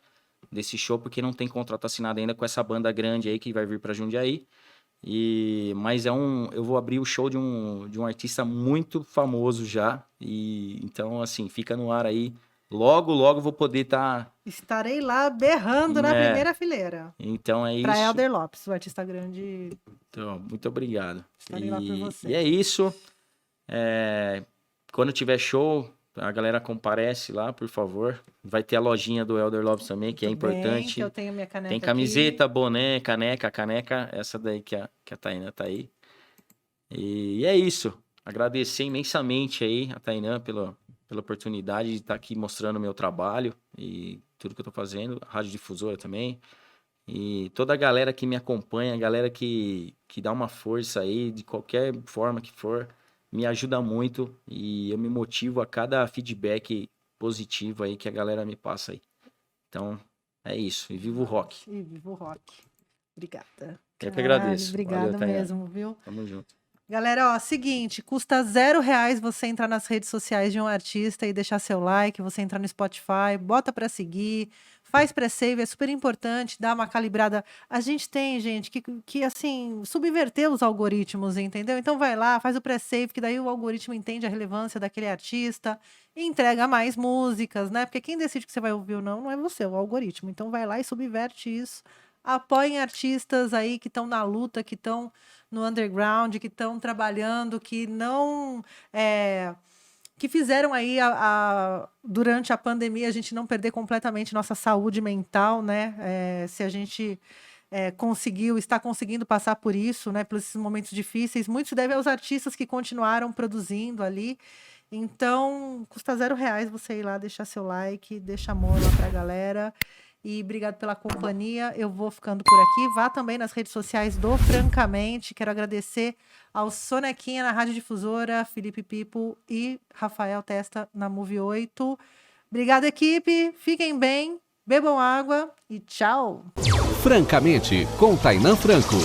desse show, porque não tem contrato assinado ainda com essa banda grande aí que vai vir pra Jundiaí. Mas eu vou abrir o show de um artista muito famoso já. Então, assim, fica no ar aí. Logo, logo eu vou poder estar. Estarei lá berrando na primeira fileira. Então é Pra isso. Elder Lopes, o artista grande. Então, muito obrigado. Estarei lá por você. E é isso. Quando tiver show, a galera comparece lá, por favor. Vai ter a lojinha do Elder Lopes também, que é Muito bem, importante. que eu tenho minha caneca Tem camiseta, boné, caneca. A caneca, essa daí que a Tainá tá aí. E é isso. Agradecer imensamente aí a Tainá pela oportunidade de estar aqui mostrando o meu trabalho e tudo que eu tô fazendo. A Rádio Difusora também. E toda a galera que me acompanha, a galera que dá uma força aí, de qualquer forma que for, me ajuda muito e eu me motivo a cada feedback positivo aí que a galera me passa aí. Então, é isso. E viva o rock. E viva o rock. Obrigada. Eu que agradeço. Obrigada Valeu, Tainá. mesmo, viu? Tamo junto. Galera, ó, seguinte, custa R$ 0 você entrar nas redes sociais de um artista e deixar seu like, você entrar no Spotify, bota pra seguir, faz pré-save, é super importante, dá uma calibrada. A gente tem, gente, que assim, subverter os algoritmos, entendeu? Então vai lá, faz o pré-save, que daí o algoritmo entende a relevância daquele artista e entrega mais músicas, né? Porque quem decide que você vai ouvir ou não é você, é o algoritmo. Então vai lá e subverte isso. Apoiem artistas aí que estão na luta, que estão no underground, que estão trabalhando, que não. Que fizeram aí durante a pandemia a gente não perder completamente nossa saúde mental, né? Se a gente está conseguindo passar por isso, né? Por esses momentos difíceis, muito se deve aos artistas que continuaram produzindo ali. Então, custa R$ 0 você ir lá, deixar seu like, deixa amor lá pra galera. E obrigado pela companhia. Eu vou ficando por aqui. Vá também nas redes sociais do Francamente. Quero agradecer ao Sonequinha na Rádio Difusora, Felipe Pipo e Rafael Testa na Move 8. Obrigada, equipe. Fiquem bem, bebam água e tchau. Francamente, com Tainan Franco.